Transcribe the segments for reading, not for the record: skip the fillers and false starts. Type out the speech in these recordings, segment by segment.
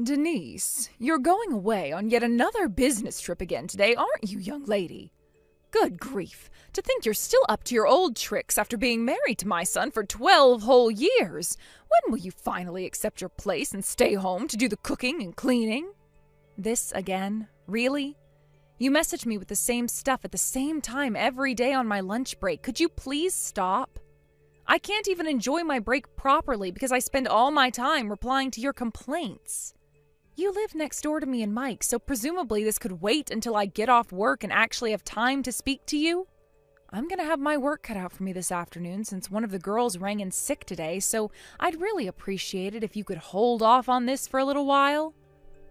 Denise, you're going away on yet another business trip again today, aren't you, young lady? Good grief, to think you're still up to your old tricks after being married to my son for 12 whole years. When will you finally accept your place and stay home to do the cooking and cleaning? This again? Really? You message me with the same stuff at the same time every day on my lunch break. Could you please stop? I can't even enjoy my break properly because I spend all my time replying to your complaints. You live next door to me and Mike, so presumably this could wait until I get off work and actually have time to speak to you. I'm gonna have my work cut out for me this afternoon since one of the girls rang in sick today, so I'd really appreciate it if you could hold off on this for a little while.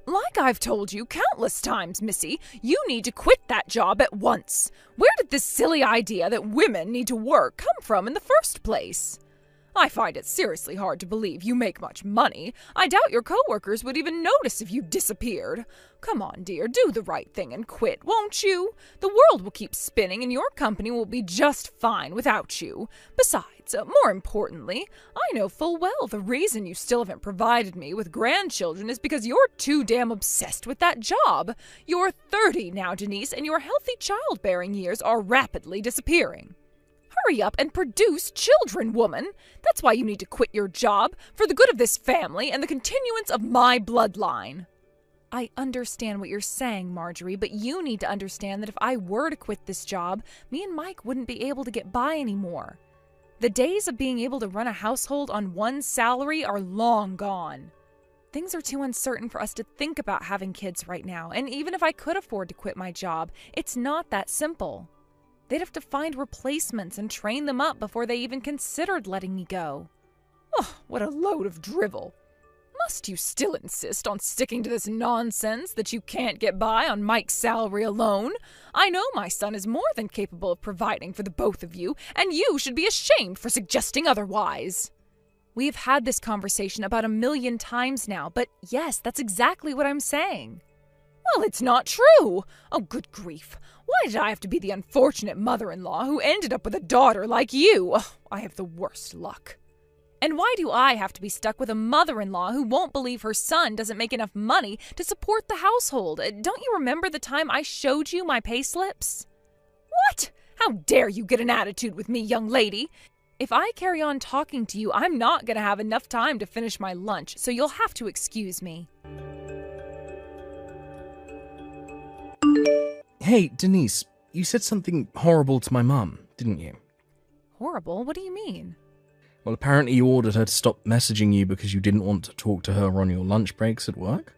Like I've told you countless times, Missy, you need to quit that job at once. Where did this silly idea that women need to work come from in the first place? I find it seriously hard to believe you make much money. I doubt your coworkers would even notice if you disappeared. Come on, dear, do the right thing and quit, won't you? The world will keep spinning and your company will be just fine without you. Besides, more importantly, I know full well the reason you still haven't provided me with grandchildren is because you're too damn obsessed with that job. You're 30 now, Denise, and your healthy childbearing years are rapidly disappearing. Hurry up and produce children, woman. That's why you need to quit your job, for the good of this family and the continuance of my bloodline. I understand what you're saying, Marjorie, but you need to understand that if I were to quit this job, me and Mike wouldn't be able to get by anymore. The days of being able to run a household on one salary are long gone. Things are too uncertain for us to think about having kids right now, and even if I could afford to quit my job, it's not that simple. They'd have to find replacements and train them up before they even considered letting me go. Oh, what a load of drivel. Must you still insist on sticking to this nonsense that you can't get by on Mike's salary alone? I know my son is more than capable of providing for the both of you, and you should be ashamed for suggesting otherwise. We've had this conversation about 1,000,000 times now, but yes, that's exactly what I'm saying. Well, it's not true. Oh, good grief. Why did I have to be the unfortunate mother-in-law who ended up with a daughter like you? Oh, I have the worst luck. And why do I have to be stuck with a mother-in-law who won't believe her son doesn't make enough money to support the household? Don't you remember the time I showed you my pay slips? What? How dare you get an attitude with me, young lady? If I carry on talking to you, I'm not going to have enough time to finish my lunch, so you'll have to excuse me. Hey, Denise, you said something horrible to my mum, didn't you? Horrible? What do you mean? Well, apparently you ordered her to stop messaging you because you didn't want to talk to her on your lunch breaks at work?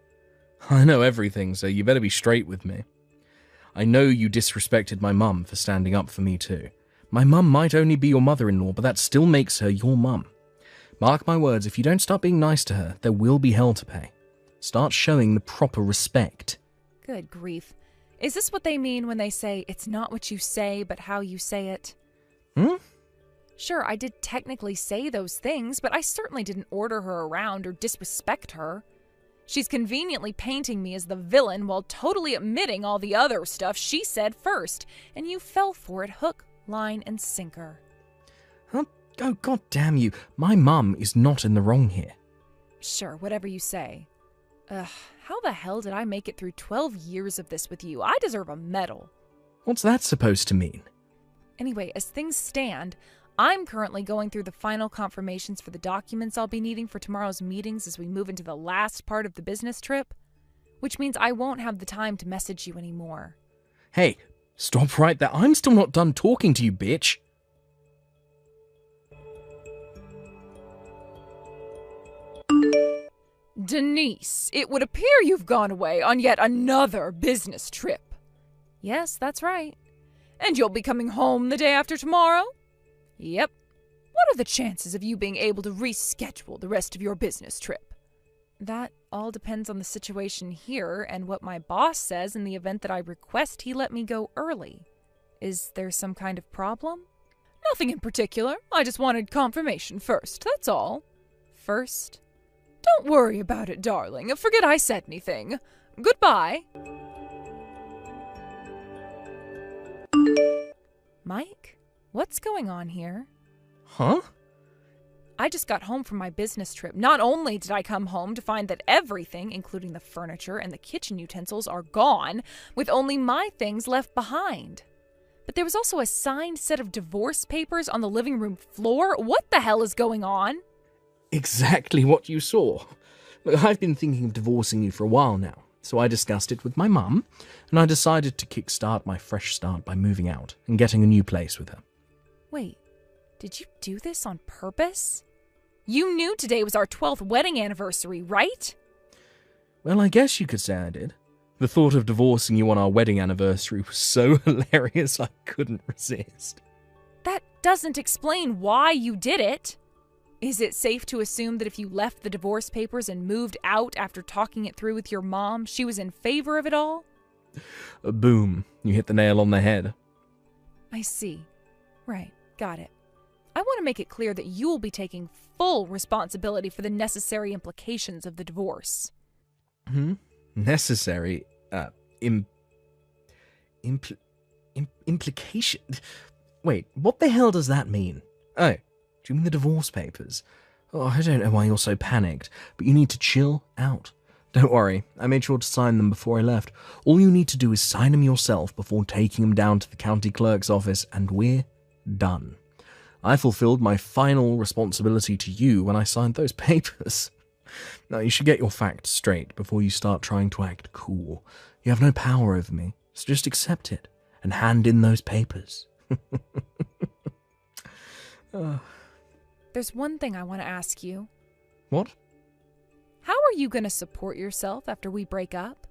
I know everything, so you better be straight with me. I know you disrespected my mum for standing up for me too. My mum might only be your mother-in-law, but that still makes her your mum. Mark my words, if you don't start being nice to her, there will be hell to pay. Start showing the proper respect. Good grief. Is this what they mean when they say, it's not what you say, but how you say it? Sure, I did technically say those things, but I certainly didn't order her around or disrespect her. She's conveniently painting me as the villain while totally admitting all the other stuff she said first, and you fell for it hook, line, and sinker. Oh, God damn you. My mum is not in the wrong here. Sure, whatever you say. How the hell did I make it through 12 years of this with you? I deserve a medal. What's that supposed to mean? Anyway, as things stand, I'm currently going through the final confirmations for the documents I'll be needing for tomorrow's meetings as we move into the last part of the business trip, which means I won't have the time to message you anymore. Hey, stop right there. I'm still not done talking to you, bitch. Denise, it would appear you've gone away on yet another business trip. Yes, that's right. And you'll be coming home the day after tomorrow? Yep. What are the chances of you being able to reschedule the rest of your business trip? That all depends on the situation here and what my boss says in the event that I request he let me go early. Is there some kind of problem? Nothing in particular. I just wanted confirmation first, that's all. First? Don't worry about it, darling. Forget I said anything. Goodbye. Mike, what's going on here? Huh? I just got home from my business trip. Not only did I come home to find that everything, including the furniture and the kitchen utensils, are gone, with only my things left behind. But there was also a signed set of divorce papers on the living room floor. What the hell is going on? Exactly what you saw. Look, I've been thinking of divorcing you for a while now, so I discussed it with my mum, and I decided to kickstart my fresh start by moving out and getting a new place with her. Wait, did you do this on purpose? You knew today was our 12th wedding anniversary, right? Well, I guess you could say I did. The thought of divorcing you on our wedding anniversary was so hilarious I couldn't resist. That doesn't explain why you did it. Is it safe to assume that if you left the divorce papers and moved out after talking it through with your mom, she was in favor of it all? Boom, you hit the nail on the head. I see. Right, got it. I want to make it clear that you will be taking full responsibility for the necessary implications of the divorce. Necessary? Implication? Wait, what the hell does that mean? Oh, do you mean the divorce papers? Oh, I don't know why you're so panicked, but you need to chill out. Don't worry, I made sure to sign them before I left. All you need to do is sign them yourself before taking them down to the county clerk's office, and we're done. I fulfilled my final responsibility to you when I signed those papers. Now, you should get your facts straight before you start trying to act cool. You have no power over me, so just accept it and hand in those papers. There's one thing I want to ask you. What? How are you going to support yourself after we break up?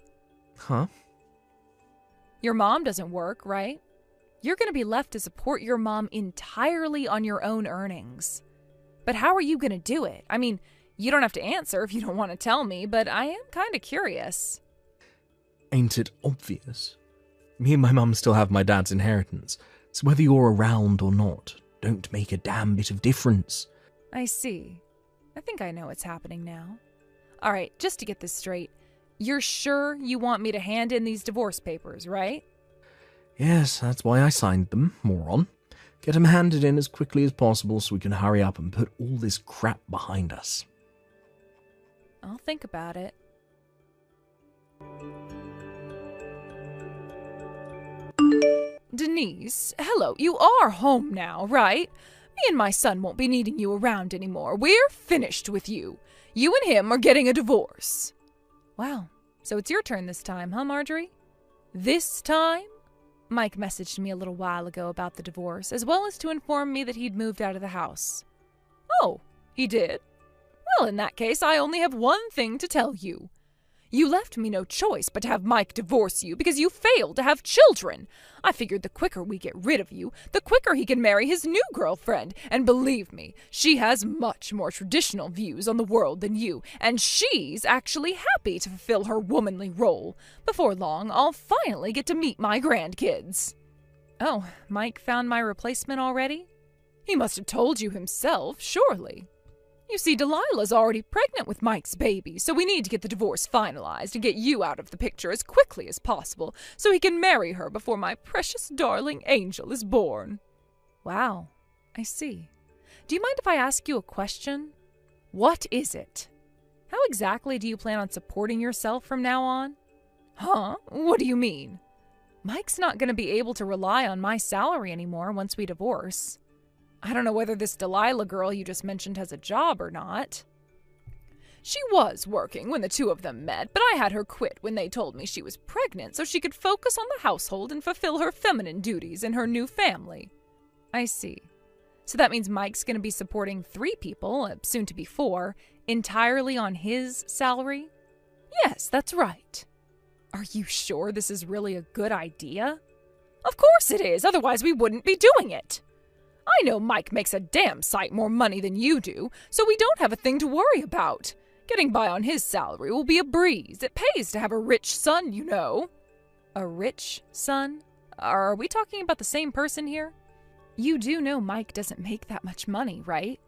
Huh? Your mom doesn't work, right? You're going to be left to support your mom entirely on your own earnings. But how are you going to do it? I mean, you don't have to answer if you don't want to tell me, but I am kind of curious. Ain't it obvious? Me and my mum still have my dad's inheritance, so whether you're around or not, don't make a damn bit of difference. I see. I think I know what's happening now. All right, just to get this straight, you're sure you want me to hand in these divorce papers, right? Yes, that's why I signed them, moron. Get them handed in as quickly as possible so we can hurry up and put all this crap behind us. I'll think about it. Denise, hello, you are home now, right? Me and my son won't be needing you around anymore. We're finished with you. You and him are getting a divorce. Wow, so it's your turn this time, huh, Marjorie? This time? Mike messaged me a little while ago about the divorce, as well as to inform me that he'd moved out of the house. Oh, he did? Well, in that case, I only have one thing to tell you. You left me no choice but to have Mike divorce you because you failed to have children. I figured the quicker we get rid of you, the quicker he can marry his new girlfriend. And believe me, she has much more traditional views on the world than you, and she's actually happy to fulfill her womanly role. Before long, I'll finally get to meet my grandkids. Oh, Mike found my replacement already? He must have told you himself, surely. You see, Delilah's already pregnant with Mike's baby, so we need to get the divorce finalized and get you out of the picture as quickly as possible so he can marry her before my precious darling angel is born. Wow, I see. Do you mind if I ask you a question? What is it? How exactly do you plan on supporting yourself from now on? Huh? What do you mean? Mike's not going to be able to rely on my salary anymore once we divorce. I don't know whether this Delilah girl you just mentioned has a job or not. She was working when the two of them met, but I had her quit when they told me she was pregnant so she could focus on the household and fulfill her feminine duties in her new family. I see. So that means Mike's going to be supporting 3 people, soon to be 4, entirely on his salary? Yes, that's right. Are you sure this is really a good idea? Of course it is, otherwise we wouldn't be doing it. I know Mike makes a damn sight more money than you do, so we don't have a thing to worry about. Getting by on his salary will be a breeze. It pays to have a rich son, you know. A rich son? Are we talking about the same person here? You do know Mike doesn't make that much money, right?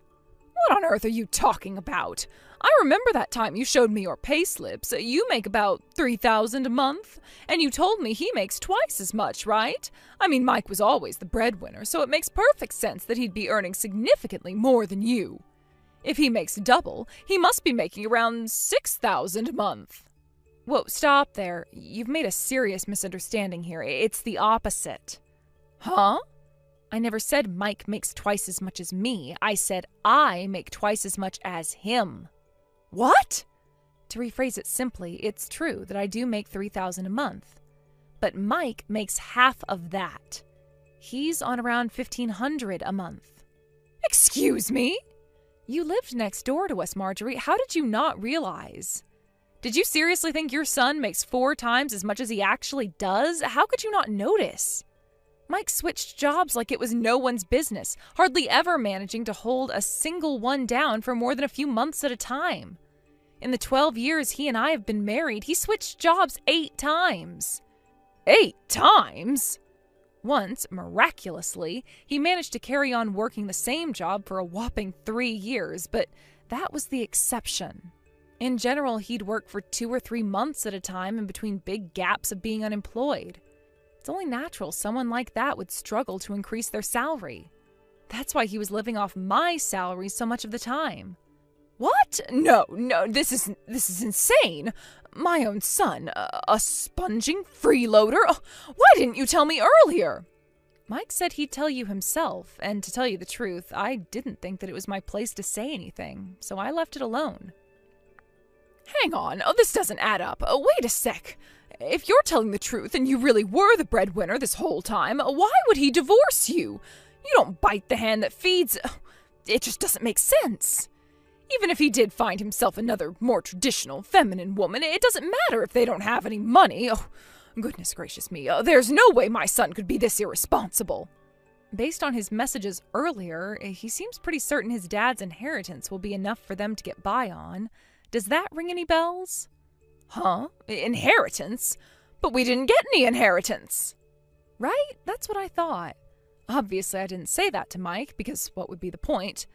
What on earth are you talking about? I remember that time you showed me your pay slips. You make about $3,000 a month, and you told me he makes twice as much, right? I mean, Mike was always the breadwinner, so it makes perfect sense that he'd be earning significantly more than you. If he makes double, he must be making around $6,000 a month. Whoa, stop there. You've made a serious misunderstanding here. It's the opposite. Huh? I never said Mike makes twice as much as me. I said I make twice as much as him. What? To rephrase it simply, it's true that I do make $3,000 a month. But Mike makes half of that. He's on around $1,500 a month. Excuse me? You lived next door to us, Marjorie. How did you not realize? Did you seriously think your son makes 4 times as much as he actually does? How could you not notice? Mike switched jobs like it was no one's business, hardly ever managing to hold a single one down for more than a few months at a time. In the 12 years he and I have been married, he switched jobs 8 times. 8 times? Once, miraculously, he managed to carry on working the same job for a whopping 3 years, but that was the exception. In general, he'd work for 2 or 3 months at a time in between big gaps of being unemployed. It's only natural someone like that would struggle to increase their salary. That's why he was living off my salary so much of the time. What? No, this is insane. My own son, a sponging freeloader? Oh, why didn't you tell me earlier? Mike said he'd tell you himself, and to tell you the truth, I didn't think that it was my place to say anything, so I left it alone. Hang on, this doesn't add up. Wait a sec. If you're telling the truth and you really were the breadwinner this whole time, why would he divorce you? You don't bite the hand that feeds. It just doesn't make sense. Even if he did find himself another more traditional feminine woman, it doesn't matter if they don't have any money. Oh, goodness gracious me. There's no way my son could be this irresponsible. Based on his messages earlier, he seems pretty certain his dad's inheritance will be enough for them to get by on. Does that ring any bells? Huh? Inheritance? But we didn't get any inheritance. Right? That's what I thought. Obviously, I didn't say that to Mike, because what would be the point?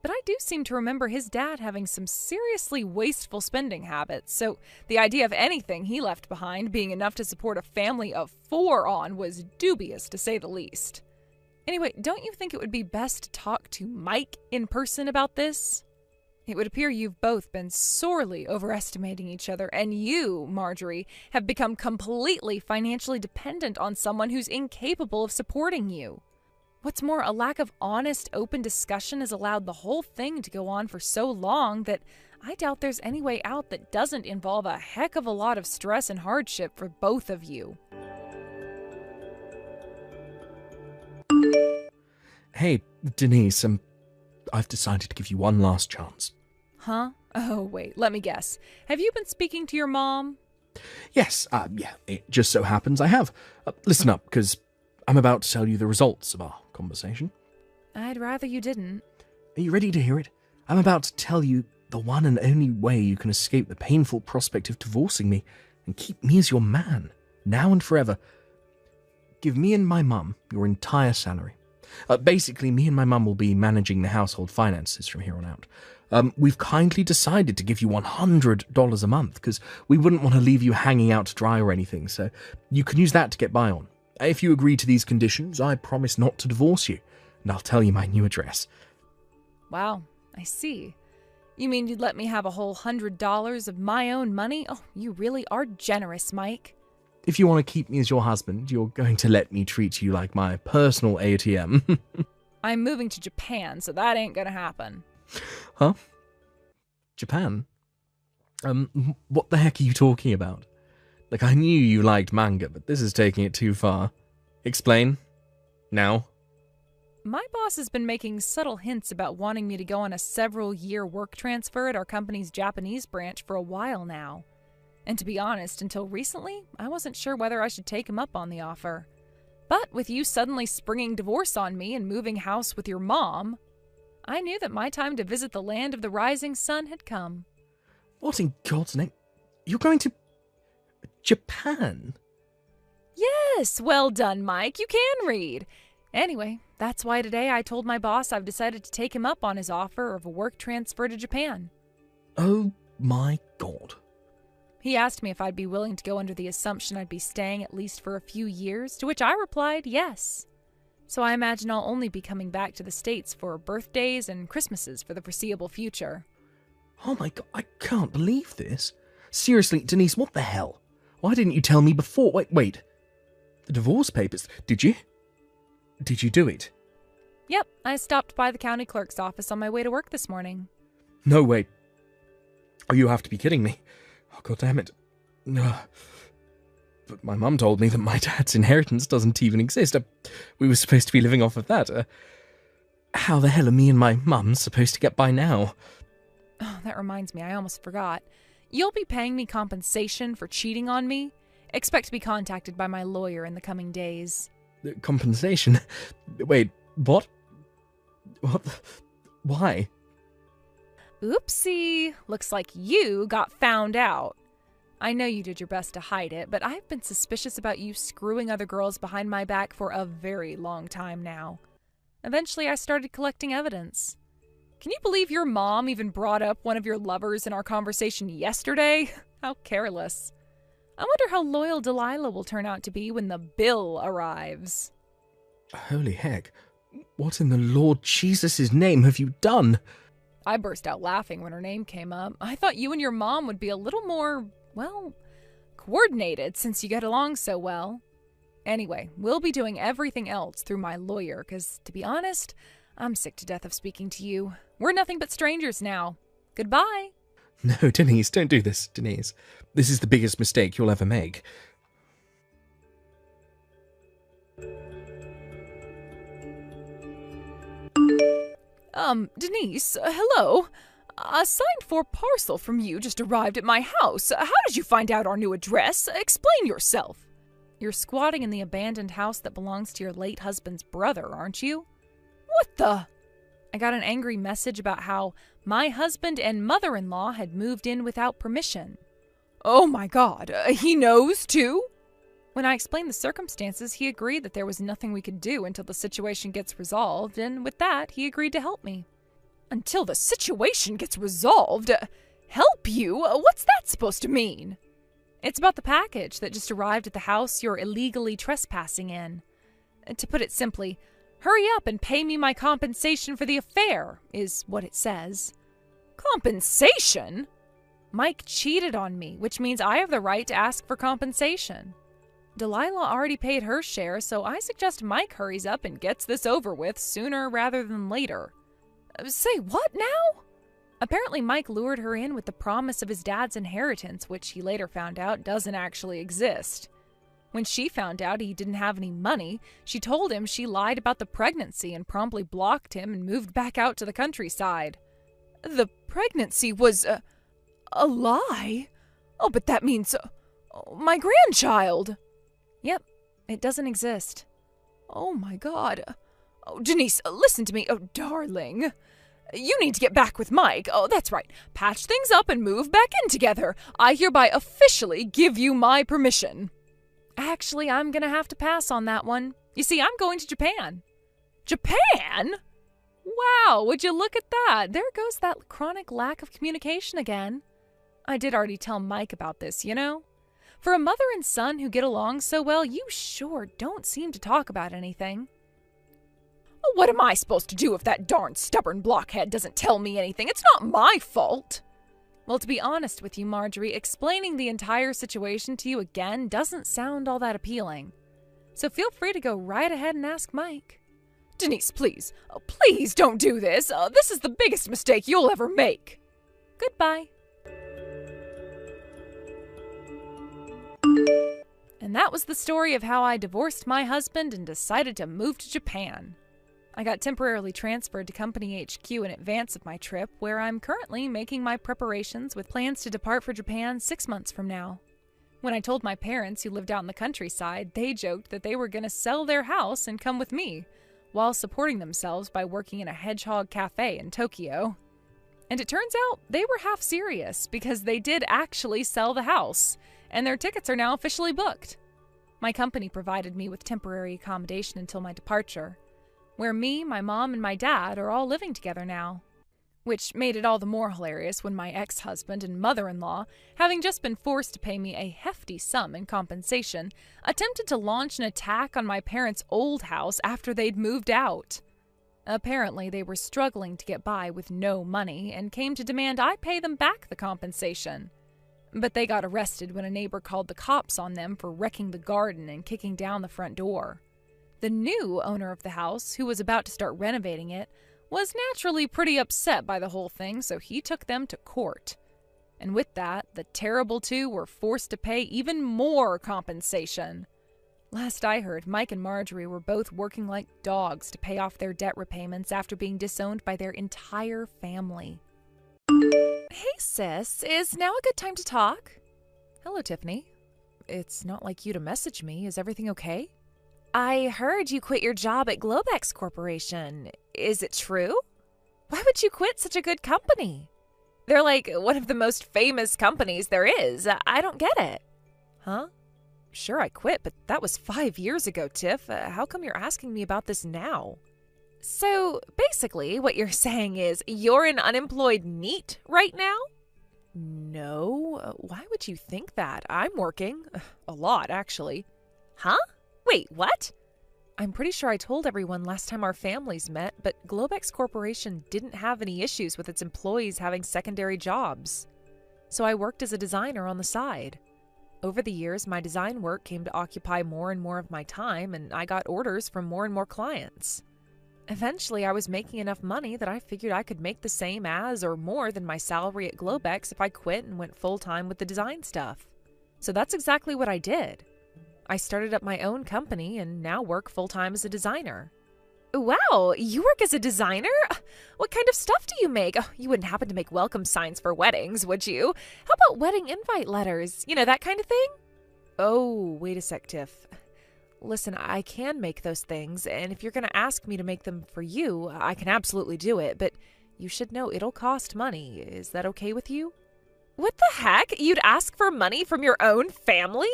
But I do seem to remember his dad having some seriously wasteful spending habits, so the idea of anything he left behind being enough to support a family of 4 on was dubious, to say the least. Anyway, don't you think it would be best to talk to Mike in person about this? It would appear you've both been sorely overestimating each other, and you, Marjorie, have become completely financially dependent on someone who's incapable of supporting you. What's more, a lack of honest, open discussion has allowed the whole thing to go on for so long that I doubt there's any way out that doesn't involve a heck of a lot of stress and hardship for both of you. Hey, Denise, I've decided to give you one last chance. Huh? Oh, wait, let me guess. Have you been speaking to your mom? Yes, yeah, it just so happens I have. Listen up, because I'm about to tell you the results of our conversation. I'd rather you didn't. Are you ready to hear it? I'm about to tell you the one and only way you can escape the painful prospect of divorcing me and keep me as your man, now and forever. Give me and my mum your entire salary. Basically, me and my mum will be managing the household finances from here on out. We've kindly decided to give you $100 a month because we wouldn't want to leave you hanging out to dry or anything, so you can use that to get by on. If you agree to these conditions, I promise not to divorce you, and I'll tell you my new address. Wow, I see. You mean you'd let me have a whole $100 of my own money? Oh, you really are generous, Mike. If you want to keep me as your husband, you're going to let me treat you like my personal ATM. I'm moving to Japan, so that ain't gonna happen. Huh? Japan? What the heck are you talking about? Like, I knew you liked manga, but this is taking it too far. Explain. Now. My boss has been making subtle hints about wanting me to go on a several-year work transfer at our company's Japanese branch for a while now. And to be honest, until recently, I wasn't sure whether I should take him up on the offer. But with you suddenly springing divorce on me and moving house with your mom, I knew that my time to visit the land of the rising sun had come. What in God's name? You're going to Japan? Yes, well done, Mike. You can read. Anyway, that's why today I told my boss I've decided to take him up on his offer of a work transfer to Japan. Oh my God. He asked me if I'd be willing to go under the assumption I'd be staying at least for a few years, to which I replied yes. So I imagine I'll only be coming back to the States for birthdays and Christmases for the foreseeable future. Oh my god, I can't believe this. Seriously, Denise, what the hell? Why didn't you tell me before? Wait. The divorce papers, did you? Did you do it? Yep, I stopped by the county clerk's office on my way to work this morning. No way. Oh, you have to be kidding me. Oh, god damn it. Ugh. But my mum told me that my dad's inheritance doesn't even exist. We were supposed to be living off of that. How the hell are me and my mum supposed to get by now? Oh, that reminds me, I almost forgot. You'll be paying me compensation for cheating on me. Expect to be contacted by my lawyer in the coming days. Compensation? Wait, what? What? Why? Oopsie. Looks like you got found out. I know you did your best to hide it, but I've been suspicious about you screwing other girls behind my back for a very long time now. Eventually, I started collecting evidence. Can you believe your mom even brought up one of your lovers in our conversation yesterday? How careless. I wonder how loyal Delilah will turn out to be when the bill arrives. Holy heck. What in the Lord Jesus' name have you done? I burst out laughing when her name came up. I thought you and your mom would be a little more, well, coordinated since you get along so well. Anyway, we'll be doing everything else through my lawyer, because, to be honest, I'm sick to death of speaking to you. We're nothing but strangers now. Goodbye. No, Denise, don't do this, Denise. This is the biggest mistake you'll ever make. Denise, hello? A signed for parcel from you just arrived at my house. How did you find out our new address? Explain yourself. You're squatting in the abandoned house that belongs to your late husband's brother, aren't you? What the? I got an angry message about how my husband and mother-in-law had moved in without permission. Oh my god, he knows too? When I explained the circumstances, he agreed that there was nothing we could do until the situation gets resolved, and with that, he agreed to help me. Until the situation gets resolved? Help you? What's that supposed to mean? It's about the package that just arrived at the house you're illegally trespassing in. To put it simply, hurry up and pay me my compensation for the affair, is what it says. Compensation? Mike cheated on me, which means I have the right to ask for compensation. Delilah already paid her share, so I suggest Mike hurries up and gets this over with sooner rather than later. Say what now? Apparently Mike lured her in with the promise of his dad's inheritance, which he later found out doesn't actually exist. When she found out he didn't have any money, she told him she lied about the pregnancy and promptly blocked him and moved back out to the countryside. The pregnancy was a lie? Oh, but that means my grandchild. Yep, it doesn't exist. Oh my god. Oh, Denise, listen to me. Oh, darling. You need to get back with Mike. Oh, that's right. Patch things up and move back in together. I hereby officially give you my permission. Actually, I'm gonna have to pass on that one. You see, I'm going to Japan. Japan? Wow, would you look at that? There goes that chronic lack of communication again. I did already tell Mike about this, you know? For a mother and son who get along so well, you sure don't seem to talk about anything. What am I supposed to do if that darn stubborn blockhead doesn't tell me anything? It's not my fault. Well, to be honest with you, Marjorie, explaining the entire situation to you again doesn't sound all that appealing. So feel free to go right ahead and ask Mike. Denise, please. Oh, please don't do this. This is the biggest mistake you'll ever make. Goodbye. And that was the story of how I divorced my husband and decided to move to Japan. I got temporarily transferred to Company HQ in advance of my trip, where I'm currently making my preparations with plans to depart for Japan 6 months from now. When I told my parents, who lived out in the countryside, they joked that they were going to sell their house and come with me, while supporting themselves by working in a hedgehog cafe in Tokyo. And it turns out they were half serious, because they did actually sell the house, and their tickets are now officially booked. My company provided me with temporary accommodation until my departure, where me, my mom, and my dad are all living together now. which made it all the more hilarious when my ex-husband and mother-in-law, having just been forced to pay me a hefty sum in compensation, attempted to launch an attack on my parents' old house after they'd moved out. Apparently, they were struggling to get by with no money and came to demand I pay them back the compensation. But they got arrested when a neighbor called the cops on them for wrecking the garden and kicking down the front door. The new owner of the house, who was about to start renovating it, was naturally pretty upset by the whole thing, so he took them to court. And with that, the terrible two were forced to pay even more compensation. Last I heard, Mike and Marjorie were both working like dogs to pay off their debt repayments after being disowned by their entire family. Hey sis, is now a good time to talk? Hello, Tiffany. It's not like you to message me. Is everything okay? I heard you quit your job at Globex Corporation. Is it true? Why would you quit such a good company? They're like one of the most famous companies there is. I don't get it. Huh? Sure, I quit, but that was 5 years ago, Tiff. How come you're asking me about this now? So, basically, what you're saying is you're an unemployed NEET right now? No. Why would you think that? I'm working. A lot, actually. Huh? Wait, what? I'm pretty sure I told everyone last time our families met, but Globex Corporation didn't have any issues with its employees having secondary jobs. So I worked as a designer on the side. Over the years, my design work came to occupy more and more of my time, and I got orders from more and more clients. Eventually, I was making enough money that I figured I could make the same as or more than my salary at Globex if I quit and went full-time with the design stuff. So that's exactly what I did. I started up my own company and now work full-time as a designer. Wow, you work as a designer? What kind of stuff do you make? Oh, you wouldn't happen to make welcome signs for weddings, would you? How about wedding invite letters? You know, that kind of thing? Oh, wait a sec, Tiff. Listen, I can make those things, and if you're going to ask me to make them for you, I can absolutely do it, but you should know it'll cost money. Is that okay with you? What the heck? You'd ask for money from your own family?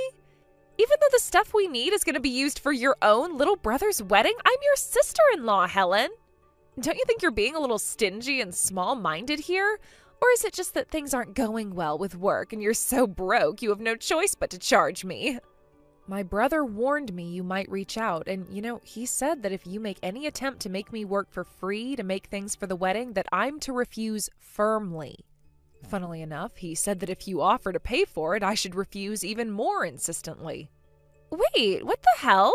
Even though the stuff we need is going to be used for your own little brother's wedding? I'm your sister-in-law, Helen. Don't you think you're being a little stingy and small-minded here? Or is it just that things aren't going well with work and you're so broke you have no choice but to charge me? My brother warned me you might reach out, and, he said that if you make any attempt to make me work for free to make things for the wedding, that I'm to refuse firmly. Funnily enough, he said that if you offer to pay for it, I should refuse even more insistently. Wait, what the hell?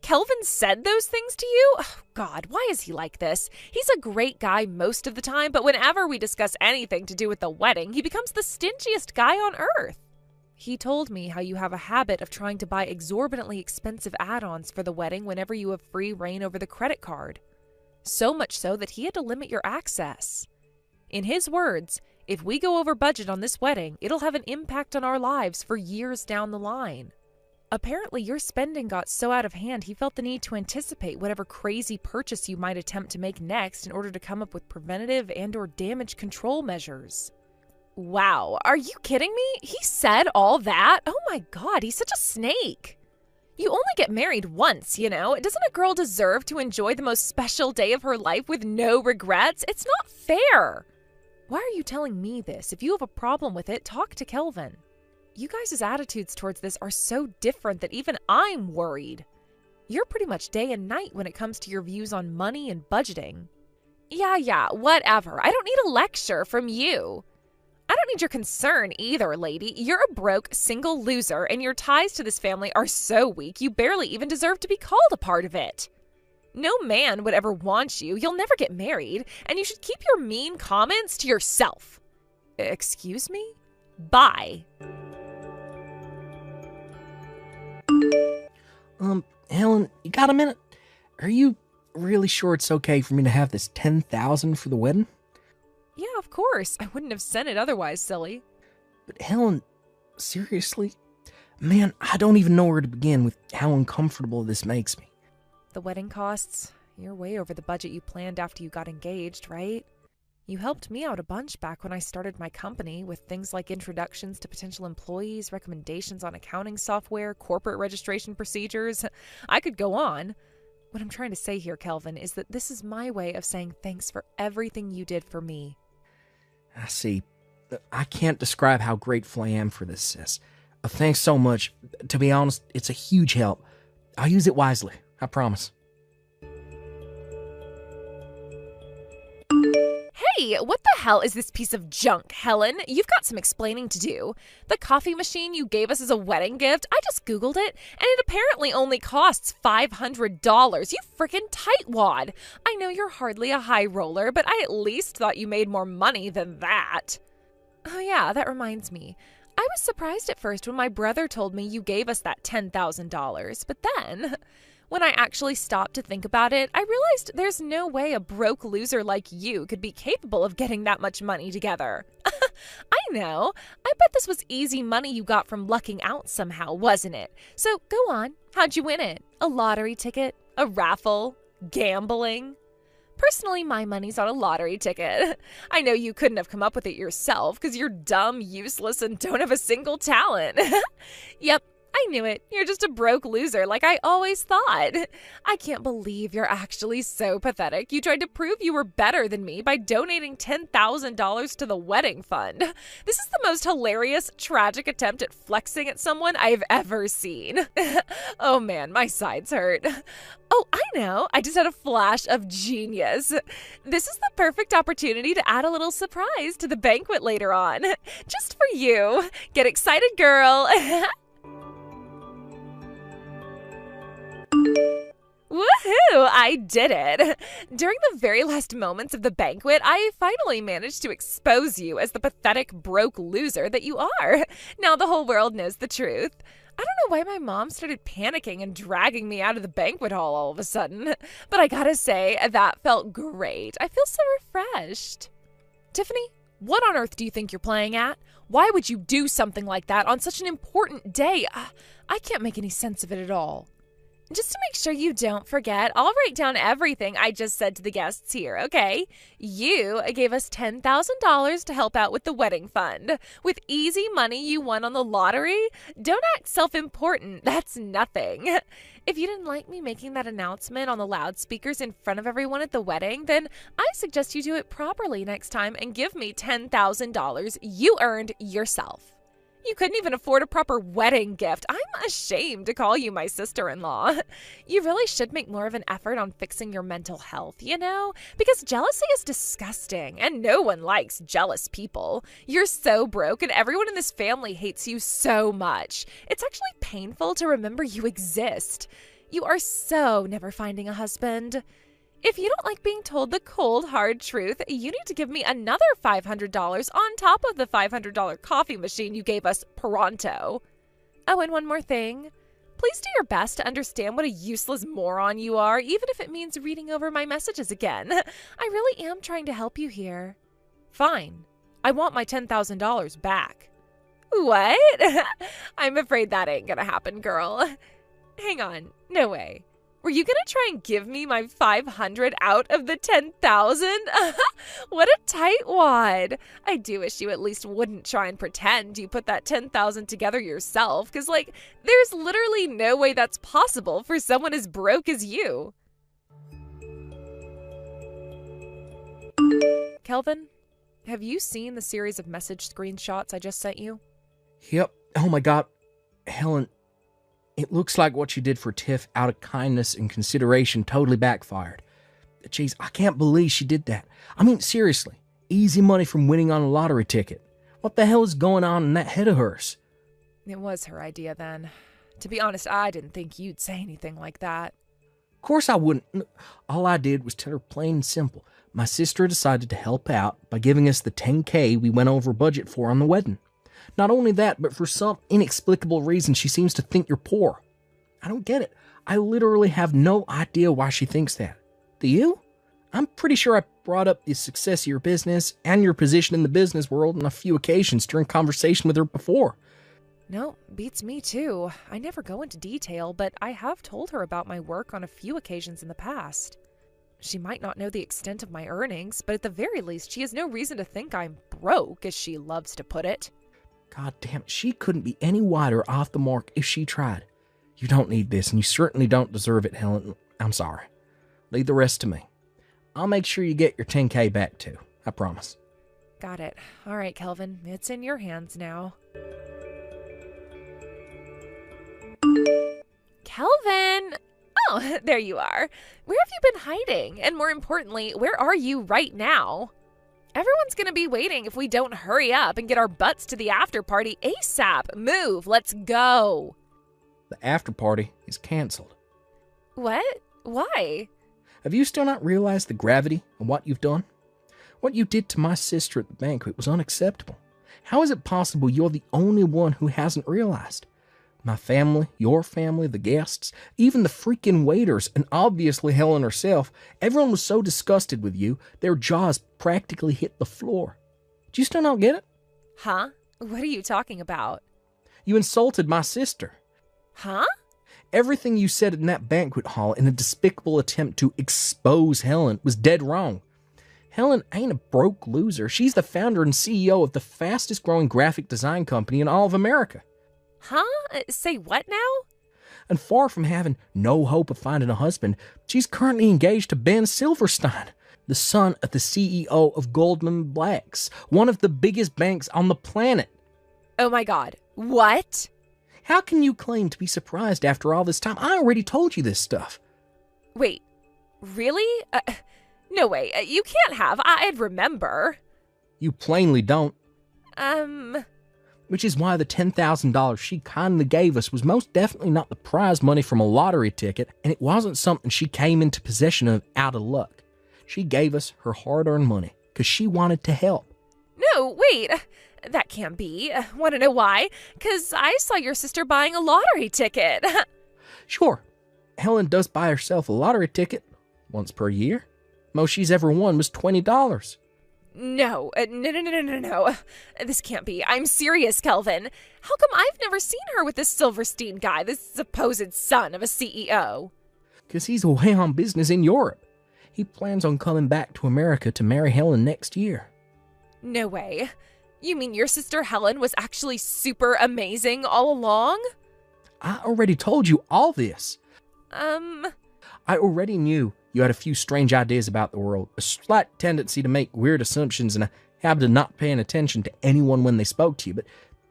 Kelvin said those things to you? Oh, God, why is he like this? He's a great guy most of the time, but whenever we discuss anything to do with the wedding, he becomes the stingiest guy on earth. He told me how you have a habit of trying to buy exorbitantly expensive add-ons for the wedding whenever you have free reign over the credit card. So much so that he had to limit your access. In his words, if we go over budget on this wedding, it'll have an impact on our lives for years down the line. Apparently, your spending got so out of hand he felt the need to anticipate whatever crazy purchase you might attempt to make next in order to come up with preventative and/or damage control measures. Wow, are you kidding me? He said all that? Oh my God, he's such a snake. You only get married once, Doesn't a girl deserve to enjoy the most special day of her life with no regrets? It's not fair. Why are you telling me this? If you have a problem with it, talk to Kelvin. You guys' attitudes towards this are so different that even I'm worried. You're pretty much day and night when it comes to your views on money and budgeting. Yeah, whatever. I don't need a lecture from you. I don't need your concern either, lady. You're a broke, single loser, and your ties to this family are so weak you barely even deserve to be called a part of it. No man would ever want you. You'll never get married, and you should keep your mean comments to yourself. Excuse me? Bye. Helen, you got a minute? Are you really sure it's okay for me to have this $10,000 for the wedding? Yeah, of course. I wouldn't have sent it otherwise, silly. But Helen, seriously? Man, I don't even know where to begin with how uncomfortable this makes me. The wedding costs? You're way over the budget you planned after you got engaged, right? You helped me out a bunch back when I started my company with things like introductions to potential employees, recommendations on accounting software, corporate registration procedures. I could go on. What I'm trying to say here, Kelvin, is that this is my way of saying thanks for everything you did for me. I see. I can't describe how grateful I am for this, sis. Thanks so much. To be honest, it's a huge help. I'll use it wisely. I promise. Hey, what the hell is this piece of junk, Helen? You've got some explaining to do. The coffee machine you gave us as a wedding gift, I just Googled it, and it apparently only costs $500. You frickin' tightwad. I know you're hardly a high roller, but I at least thought you made more money than that. Oh yeah, that reminds me. I was surprised at first when my brother told me you gave us that $10,000, but then, when I actually stopped to think about it, I realized there's no way a broke loser like you could be capable of getting that much money together. I know. I bet this was easy money you got from lucking out somehow, wasn't it? So go on. How'd you win it? A lottery ticket? A raffle? Gambling? Personally, my money's on a lottery ticket. I know you couldn't have come up with it yourself because you're dumb, useless, and don't have a single talent. Yep, I knew it. You're just a broke loser like I always thought. I can't believe you're actually so pathetic. You tried to prove you were better than me by donating $10,000 to the wedding fund. This is the most hilarious, tragic attempt at flexing at someone I've ever seen. Oh man, my sides hurt. Oh, I know. I just had a flash of genius. This is the perfect opportunity to add a little surprise to the banquet later on. Just for you. Get excited, girl. Woohoo! I did it! During the very last moments of the banquet, I finally managed to expose you as the pathetic, broke loser that you are. Now the whole world knows the truth. I don't know why my mom started panicking and dragging me out of the banquet hall all of a sudden, but I gotta say, that felt great. I feel so refreshed. Tiffany, what on earth do you think you're playing at? Why would you do something like that on such an important day? I can't make any sense of it at all. Just to make sure you don't forget, I'll write down everything I just said to the guests here, okay? You gave us $10,000 to help out with the wedding fund. With easy money you won on the lottery? Don't act self-important. That's nothing. If you didn't like me making that announcement on the loudspeakers in front of everyone at the wedding, then I suggest you do it properly next time and give me $10,000 you earned yourself. You couldn't even afford a proper wedding gift. I'm ashamed to call you my sister-in-law. You really should make more of an effort on fixing your mental health, you know? Because jealousy is disgusting, and no one likes jealous people. You're so broke, and everyone in this family hates you so much. It's actually painful to remember you exist. You are so never finding a husband. If you don't like being told the cold, hard truth, you need to give me another $500 on top of the $500 coffee machine you gave us pronto. Oh, and one more thing. Please do your best to understand what a useless moron you are, even if it means reading over my messages again. I really am trying to help you here. Fine. I want my $10,000 back. What? I'm afraid that ain't gonna happen, girl. Hang on. No way. Were you gonna try and give me my $500 out of the $10,000? What a tightwad. I do wish you at least wouldn't try and pretend you put that $10,000 together yourself, because, there's literally no way that's possible for someone as broke as you. Kelvin, have you seen the series of message screenshots I just sent you? Yep. Oh my god. Helen, it looks like what you did for Tiff out of kindness and consideration totally backfired. Jeez, I can't believe she did that. I mean, seriously, easy money from winning on a lottery ticket. What the hell is going on in that head of hers? It was her idea then. To be honest, I didn't think you'd say anything like that. Of course I wouldn't. All I did was tell her plain and simple. My sister decided to help out by giving us the $10,000 we went over budget for on the wedding. Not only that, but for some inexplicable reason, she seems to think you're poor. I don't get it. I literally have no idea why she thinks that. Do you? I'm pretty sure I brought up the success of your business and your position in the business world on a few occasions during conversation with her before. No, beats me too. I never go into detail, but I have told her about my work on a few occasions in the past. She might not know the extent of my earnings, but at the very least, she has no reason to think I'm broke, as she loves to put it. God damn it, she couldn't be any wider off the mark if she tried. You don't need this, and you certainly don't deserve it, Helen. I'm sorry. Leave the rest to me. I'll make sure you get your 10K back too. I promise. Got it. All right, Kelvin. It's in your hands now. Kelvin! Oh, there you are. Where have you been hiding? And more importantly, where are you right now? Everyone's gonna be waiting if we don't hurry up and get our butts to the after party ASAP. Move, let's go. The after party is canceled. What? Why? Have you still not realized the gravity of what you've done? What you did to my sister at the banquet was unacceptable. How is it possible you're the only one who hasn't realized? My family, your family, the guests, even the freaking waiters, and obviously Helen herself, everyone was so disgusted with you, their jaws practically hit the floor. Do you still not get it? Huh? What are you talking about? You insulted my sister. Huh? Everything you said in that banquet hall in a despicable attempt to expose Helen was dead wrong. Helen ain't a broke loser. She's the founder and CEO of the fastest growing graphic design company in all of America. Huh? Say what now? And far from having no hope of finding a husband, she's currently engaged to Ben Silverstein, the son of the CEO of Goldman Sachs, one of the biggest banks on the planet. Oh my God. What? How can you claim to be surprised after all this time? I already told you this stuff. Wait, really? No way. You can't have. I'd remember. You plainly don't. Which is why the $10,000 she kindly gave us was most definitely not the prize money from a lottery ticket, and it wasn't something she came into possession of out of luck. She gave us her hard-earned money because she wanted to help. No, wait. That can't be. Want to know why? Because I saw your sister buying a lottery ticket. Sure. Helen does buy herself a lottery ticket once per year. Most she's ever won was $20. No. This can't be. I'm serious, Kelvin. How come I've never seen her with this Silverstein guy, this supposed son of a CEO? Because he's away on business in Europe. He plans on coming back to America to marry Helen next year. No way. You mean your sister Helen was actually super amazing all along? I already told you all this. I already knew you had a few strange ideas about the world, a slight tendency to make weird assumptions, and a habit of not paying attention to anyone when they spoke to you, but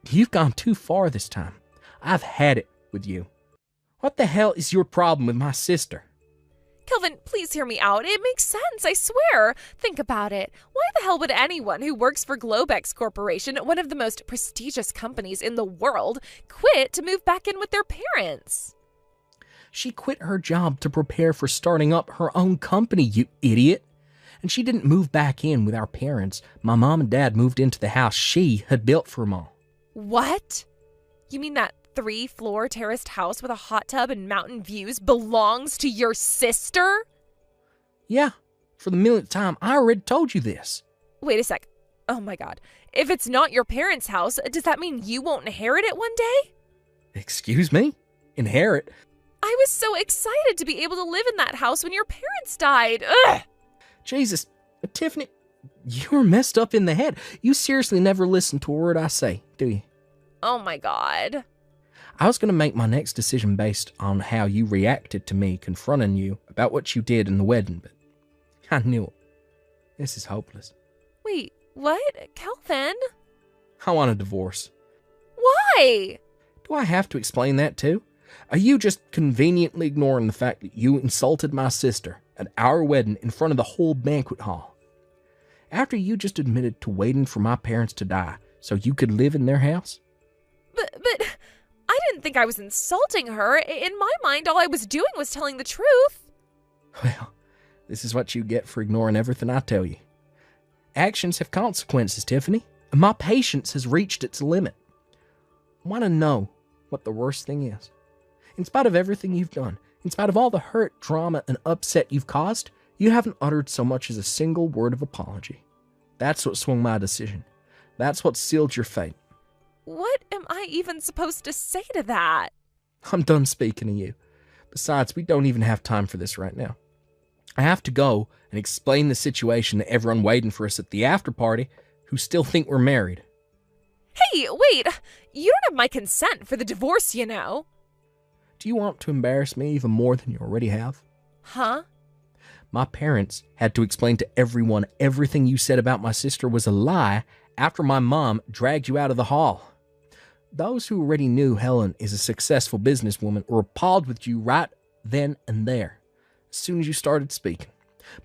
you've gone too far this time. I've had it with you. What the hell is your problem with my sister? Kelvin, please hear me out. It makes sense, I swear. Think about it. Why the hell would anyone who works for Globex Corporation, one of the most prestigious companies in the world, quit to move back in with their parents? She quit her job to prepare for starting up her own company, you idiot. And she didn't move back in with our parents. My mom and dad moved into the house she had built for them all. What? You mean that 3-floor terraced house with a hot tub and mountain views belongs to your sister? Yeah, for the millionth time, I already told you this. Wait a sec. Oh my God. If it's not your parents' house, does that mean you won't inherit it one day? Excuse me? Inherit? I was so excited to be able to live in that house when your parents died. Ugh! Jesus, Tiffany, you're messed up in the head. You seriously never listen to a word I say, do you? Oh my God. I was going to make my next decision based on how you reacted to me confronting you about what you did in the wedding, but I knew it. This is hopeless. Wait, what? Kelvin? I want a divorce. Why? Do I have to explain that too? Are you just conveniently ignoring the fact that you insulted my sister at our wedding in front of the whole banquet hall? After you just admitted to waiting for my parents to die so you could live in their house? But I didn't think I was insulting her. In my mind, all I was doing was telling the truth. Well, this is what you get for ignoring everything I tell you. Actions have consequences, Tiffany, and my patience has reached its limit. I want to know what the worst thing is. In spite of everything you've done, in spite of all the hurt, drama, and upset you've caused, you haven't uttered so much as a single word of apology. That's what swung my decision. That's what sealed your fate. What am I even supposed to say to that? I'm done speaking to you. Besides, we don't even have time for this right now. I have to go and explain the situation to everyone waiting for us at the after party who still think we're married. Hey, wait! You don't have my consent for the divorce, you know. Do you want to embarrass me even more than you already have? Huh? My parents had to explain to everyone everything you said about my sister was a lie after my mom dragged you out of the hall. Those who already knew Helen is a successful businesswoman were appalled with you right then and there, as soon as you started speaking.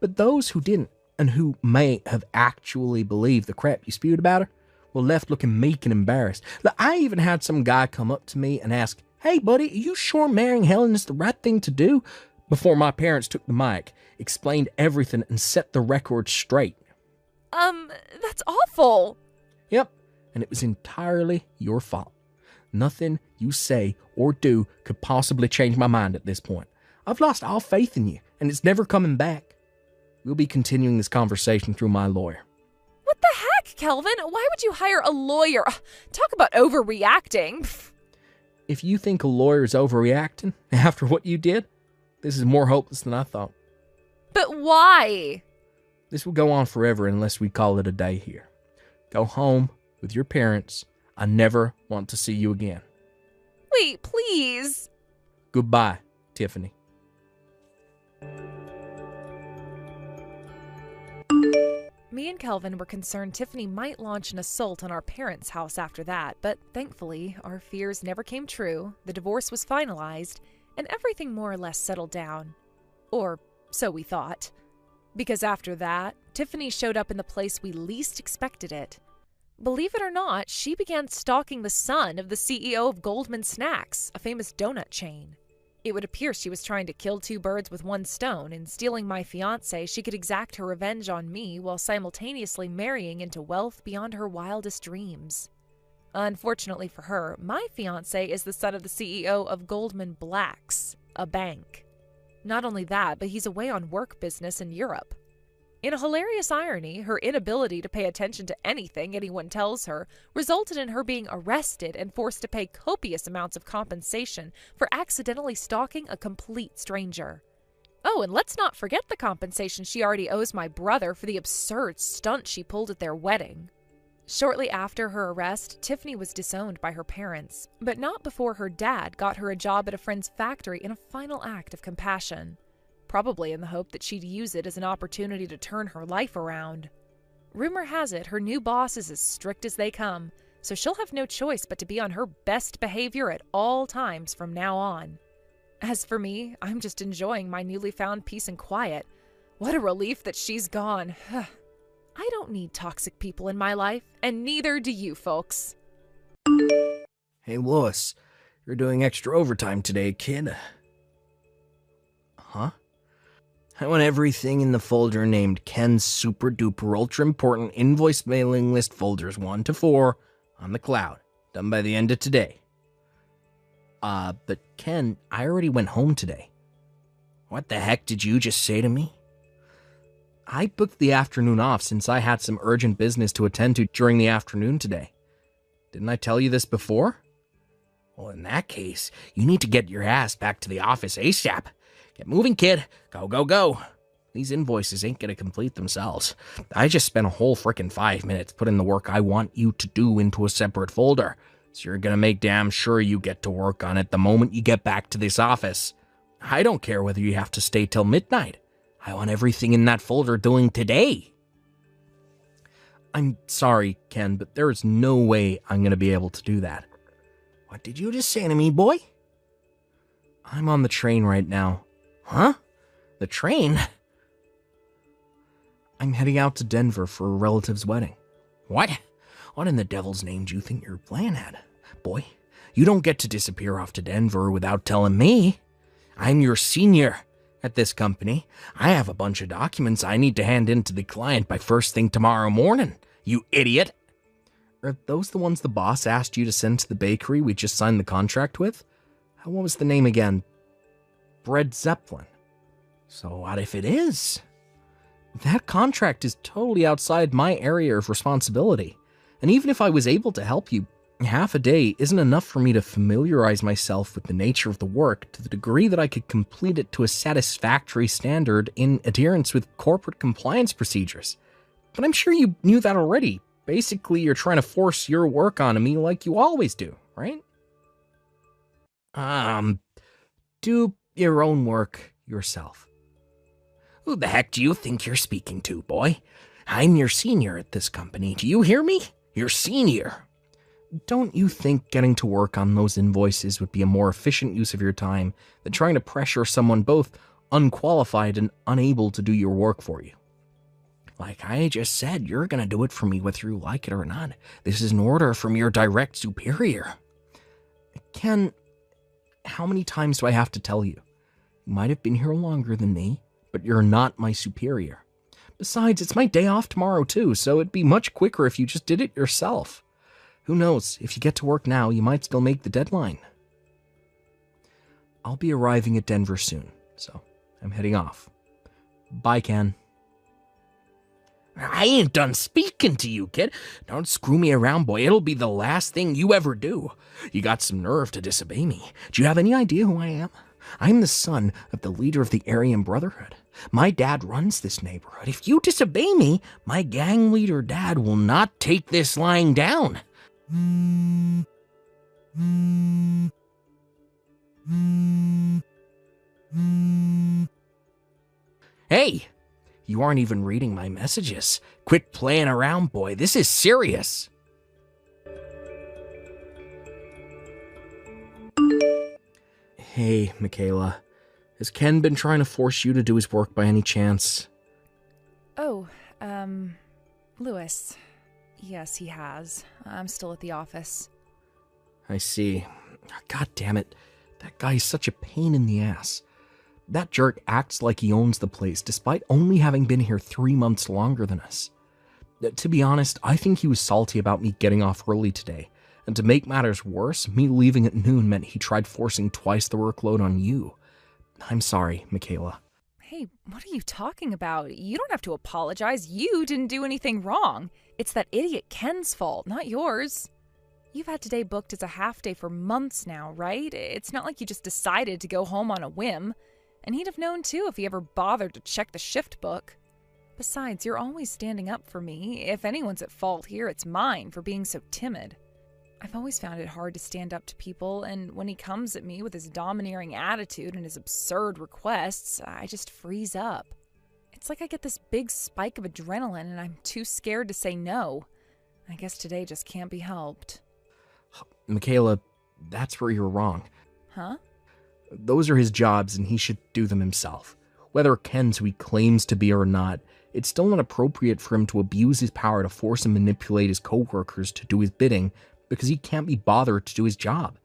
But those who didn't, and who may have actually believed the crap you spewed about her, were left looking meek and embarrassed. I even had some guy come up to me and ask, "Hey buddy, are you sure marrying Helen is the right thing to do?" Before my parents took the mic, explained everything, and set the record straight. That's awful. Yep, and it was entirely your fault. Nothing you say or do could possibly change my mind at this point. I've lost all faith in you, and it's never coming back. We'll be continuing this conversation through my lawyer. What the heck, Kelvin? Why would you hire a lawyer? Talk about overreacting. If you think a lawyer is overreacting after what you did, this is more hopeless than I thought. But why? This will go on forever unless we call it a day here. Go home with your parents. I never want to see you again. Wait, please. Goodbye, Tiffany. Me and Kelvin were concerned Tiffany might launch an assault on our parents' house after that, but thankfully, our fears never came true, the divorce was finalized, and everything more or less settled down. Or so we thought. Because after that, Tiffany showed up in the place we least expected it. Believe it or not, she began stalking the son of the CEO of Goldman Snacks, a famous donut chain. It would appear she was trying to kill two birds with one stone. In stealing my fiancé, she could exact her revenge on me while simultaneously marrying into wealth beyond her wildest dreams. Unfortunately for her, my fiancé is the son of the CEO of Goldman Blacks, a bank. Not only that, but he's away on work business in Europe. In a hilarious irony, her inability to pay attention to anything anyone tells her resulted in her being arrested and forced to pay copious amounts of compensation for accidentally stalking a complete stranger. Oh, and let's not forget the compensation she already owes my brother for the absurd stunt she pulled at their wedding. Shortly after her arrest, Tiffany was disowned by her parents, but not before her dad got her a job at a friend's factory in a final act of compassion. Probably in the hope that she'd use it as an opportunity to turn her life around. Rumor has it her new boss is as strict as they come, so she'll have no choice but to be on her best behavior at all times from now on. As for me, I'm just enjoying my newly found peace and quiet. What a relief that she's gone. I don't need toxic people in my life, and neither do you folks. Hey, Lois, you're doing extra overtime today, kid. Huh? I want everything in the folder named Ken's Super Duper Ultra Important Invoice Mailing List Folders 1 to 4 on the cloud, done by the end of today. But Ken, I already went home today. What the heck did you just say to me? I booked the afternoon off since I had some urgent business to attend to during the afternoon today. Didn't I tell you this before? Well, in that case, you need to get your ass back to the office ASAP. Get moving, kid. Go, go, go. These invoices ain't gonna complete themselves. I just spent a whole frickin' 5 minutes putting the work I want you to do into a separate folder, so you're gonna make damn sure you get to work on it the moment you get back to this office. I don't care whether you have to stay till midnight. I want everything in that folder doing today. I'm sorry, Ken, but there is no way I'm gonna be able to do that. What did you just say to me, boy? I'm on the train right now. Huh? The train? I'm heading out to Denver for a relative's wedding. What? What in the devil's name do you think your plan had? Boy, you don't get to disappear off to Denver without telling me. I'm your senior at this company. I have a bunch of documents I need to hand in to the client by first thing tomorrow morning, you idiot. Are those the ones the boss asked you to send to the bakery we just signed the contract with? What was the name again? Bread Zeppelin. So what if it is? That contract is totally outside my area of responsibility. And even if I was able to help you, half a day isn't enough for me to familiarize myself with the nature of the work to the degree that I could complete it to a satisfactory standard in adherence with corporate compliance procedures. But I'm sure you knew that already. Basically, you're trying to force your work onto me like you always do, right? Do your own work yourself. Who the heck do you think you're speaking to, boy? I'm your senior at this company. Do you hear me? Your senior. Don't you think getting to work on those invoices would be a more efficient use of your time than trying to pressure someone both unqualified and unable to do your work for you? Like I just said, you're gonna do it for me whether you like it or not. This is an order from your direct superior. Ken, how many times do I have to tell you? You might have been here longer than me, but you're not my superior. Besides, it's my day off tomorrow too, so it'd be much quicker if you just did it yourself. Who knows, if you get to work now, you might still make the deadline. I'll be arriving at Denver soon, so I'm heading off. Bye, Ken. I ain't done speaking to you, kid. Don't screw me around, boy. It'll be the last thing you ever do. You got some nerve to disobey me. Do you have any idea who I am? I'm the son of the leader of the Aryan Brotherhood. My dad runs this neighborhood. If you disobey me, my gang leader dad will not take this lying down. Hey, you aren't even reading my messages. Quit playing around, boy. This is serious. Hey, Michaela. Has Ken been trying to force you to do his work by any chance? Oh, Lewis. Yes, he has. I'm still at the office. I see. God damn it. That guy's such a pain in the ass. That jerk acts like he owns the place, despite only having been here 3 months longer than us. To be honest, I think he was salty about me getting off early today. And to make matters worse, me leaving at noon meant he tried forcing twice the workload on you. I'm sorry, Michaela. Hey, what are you talking about? You don't have to apologize. You didn't do anything wrong. It's that idiot Ken's fault, not yours. You've had today booked as a half day for months now, right? It's not like you just decided to go home on a whim. And he'd have known too if he ever bothered to check the shift book. Besides, you're always standing up for me. If anyone's at fault here, it's mine for being so timid. I've always found it hard to stand up to people, and when he comes at me with his domineering attitude and his absurd requests, I just freeze up. It's like I get this big spike of adrenaline and I'm too scared to say no. I guess today just can't be helped. Michaela, that's where you're wrong. Huh? Those are his jobs and he should do them himself. Whether Ken's who he claims to be or not, it's still not appropriate for him to abuse his power to force and manipulate his co-workers to do his bidding because he can't be bothered to do his job.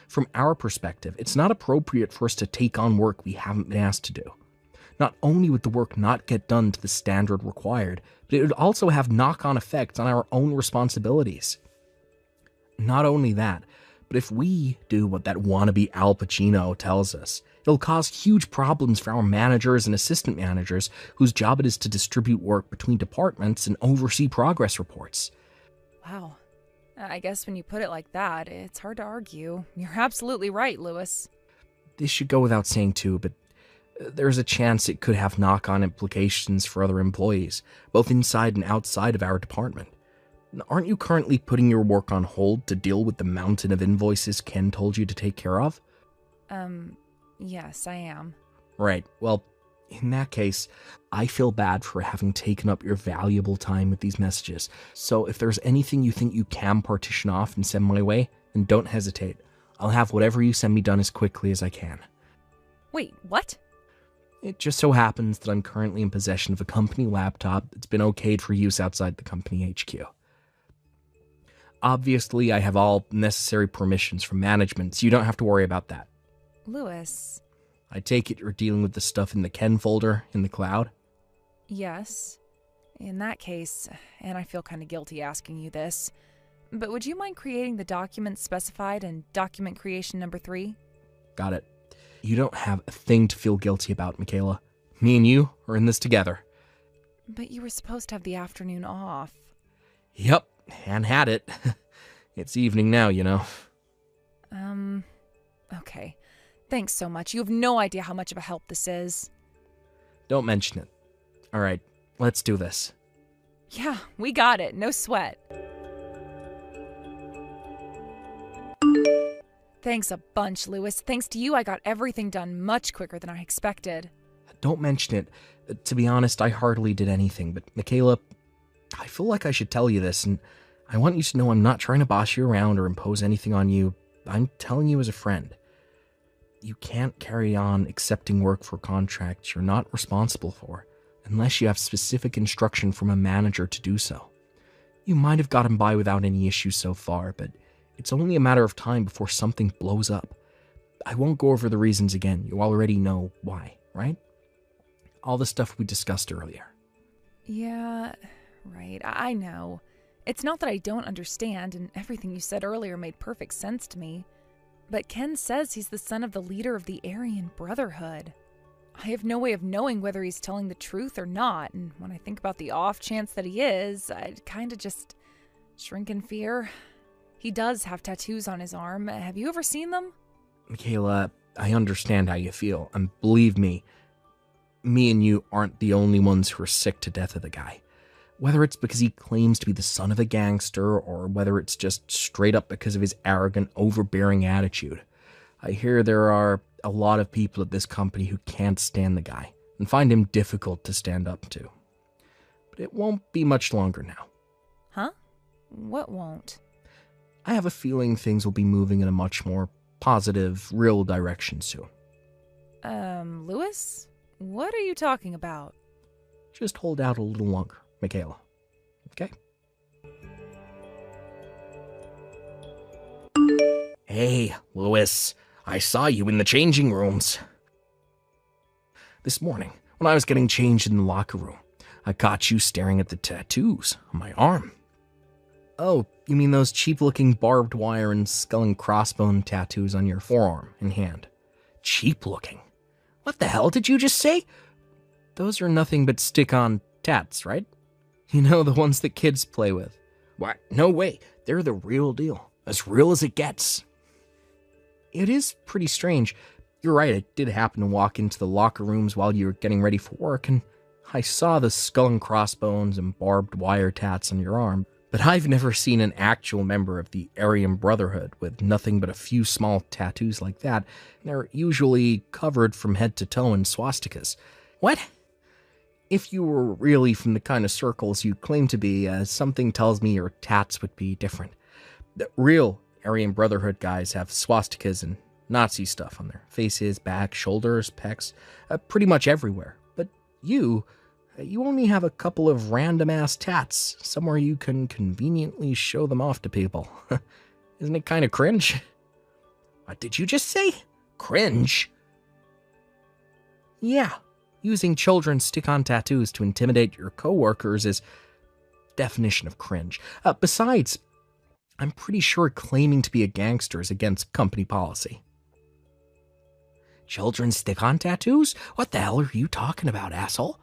From our perspective, it's not appropriate for us to take on work we haven't been asked to do. Not only would the work not get done to the standard required, but it would also have knock-on effects on our own responsibilities. Not only that, but if we do what that wannabe Al Pacino tells us, it'll cause huge problems for our managers and assistant managers whose job it is to distribute work between departments and oversee progress reports. Wow. I guess when you put it like that, it's hard to argue. You're absolutely right, Lewis. This should go without saying too, but there's a chance it could have knock-on implications for other employees, both inside and outside of our department. Aren't you currently putting your work on hold to deal with the mountain of invoices Ken told you to take care of? Yes, I am. Right, well, in that case, I feel bad for having taken up your valuable time with these messages, so if there's anything you think you can partition off and send my way, then don't hesitate. I'll have whatever you send me done as quickly as I can. Wait, what? It just so happens that I'm currently in possession of a company laptop that's been okayed for use outside the company HQ. Obviously, I have all necessary permissions from management, so you don't have to worry about that. Lewis. I take it you're dealing with the stuff in the Ken folder in the cloud? Yes. In that case, and I feel kind of guilty asking you this, but would you mind creating the documents specified in document creation number 3? Got it. You don't have a thing to feel guilty about, Michaela. Me and you are in this together. But you were supposed to have the afternoon off. Yep, and had it. It's evening now, you know. Okay. Thanks so much. You have no idea how much of a help this is. Don't mention it. All right, let's do this. Yeah, we got it. No sweat. Thanks a bunch, Lewis. Thanks to you, I got everything done much quicker than I expected. don't mention it. To be honest, I hardly did anything, but Michaela, I feel like I should tell you this, and I want you to know I'm not trying to boss you around or impose anything on you. I'm telling you as a friend. You can't carry on accepting work for contracts you're not responsible for, unless you have specific instruction from a manager to do so. You might have gotten by without any issues so far, but it's only a matter of time before something blows up. I won't go over the reasons again. You already know why, right? All the stuff we discussed earlier. Yeah, right. I know. It's not that I don't understand, and everything you said earlier made perfect sense to me. But Ken says he's the son of the leader of the Aryan Brotherhood. I have no way of knowing whether he's telling the truth or not, and when I think about the off chance that he is, I'd kind of just shrink in fear. He does have tattoos on his arm. Have you ever seen them? Michaela, I understand how you feel, and believe me and you aren't the only ones who are sick to death of the guy. Whether it's because he claims to be the son of a gangster, or whether it's just straight up because of his arrogant, overbearing attitude. I hear there are a lot of people at this company who can't stand the guy, and find him difficult to stand up to. But it won't be much longer now. Huh? What won't? I have a feeling things will be moving in a much more positive, real direction soon. Lewis? What are you talking about? Just hold out a little longer, Michaela. Okay? Hey, Lewis. I saw you in the changing rooms. This morning, when I was getting changed in the locker room, I caught you staring at the tattoos on my arm. Oh, you mean those cheap-looking barbed wire and skull and crossbone tattoos on your forearm and hand? Cheap-looking? What the hell did you just say? Those are nothing but stick-on tats, right? You know, the ones that kids play with. What? No way. They're the real deal. As real as it gets. It is pretty strange. You're right, I did happen to walk into the locker rooms while you were getting ready for work, and I saw the skull and crossbones and barbed wire tats on your arm. But I've never seen an actual member of the Aryan Brotherhood with nothing but a few small tattoos like that. They're usually covered from head to toe in swastikas. What? If you were really from the kind of circles you claim to be, something tells me your tats would be different. The real Aryan Brotherhood guys have swastikas and Nazi stuff on their faces, back, shoulders, pecs, pretty much everywhere. But you only have a couple of random-ass tats, somewhere you can conveniently show them off to people. Isn't it kind of cringe? What did you just say? Cringe? Yeah, using children's stick-on tattoos to intimidate your coworkers is definition of cringe. Besides, I'm pretty sure claiming to be a gangster is against company policy. Children's stick-on tattoos? What the hell are you talking about, asshole?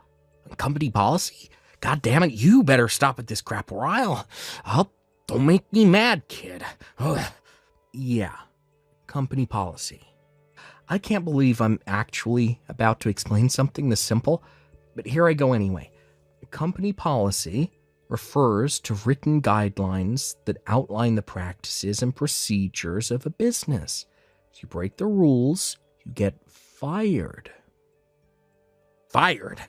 Company policy? God damn it, you better stop at this crap or don't make me mad, kid. Ugh. Yeah, company policy. I can't believe I'm actually about to explain something this simple, but here I go anyway. Company policy refers to written guidelines that outline the practices and procedures of a business. If you break the rules, you get fired. Fired?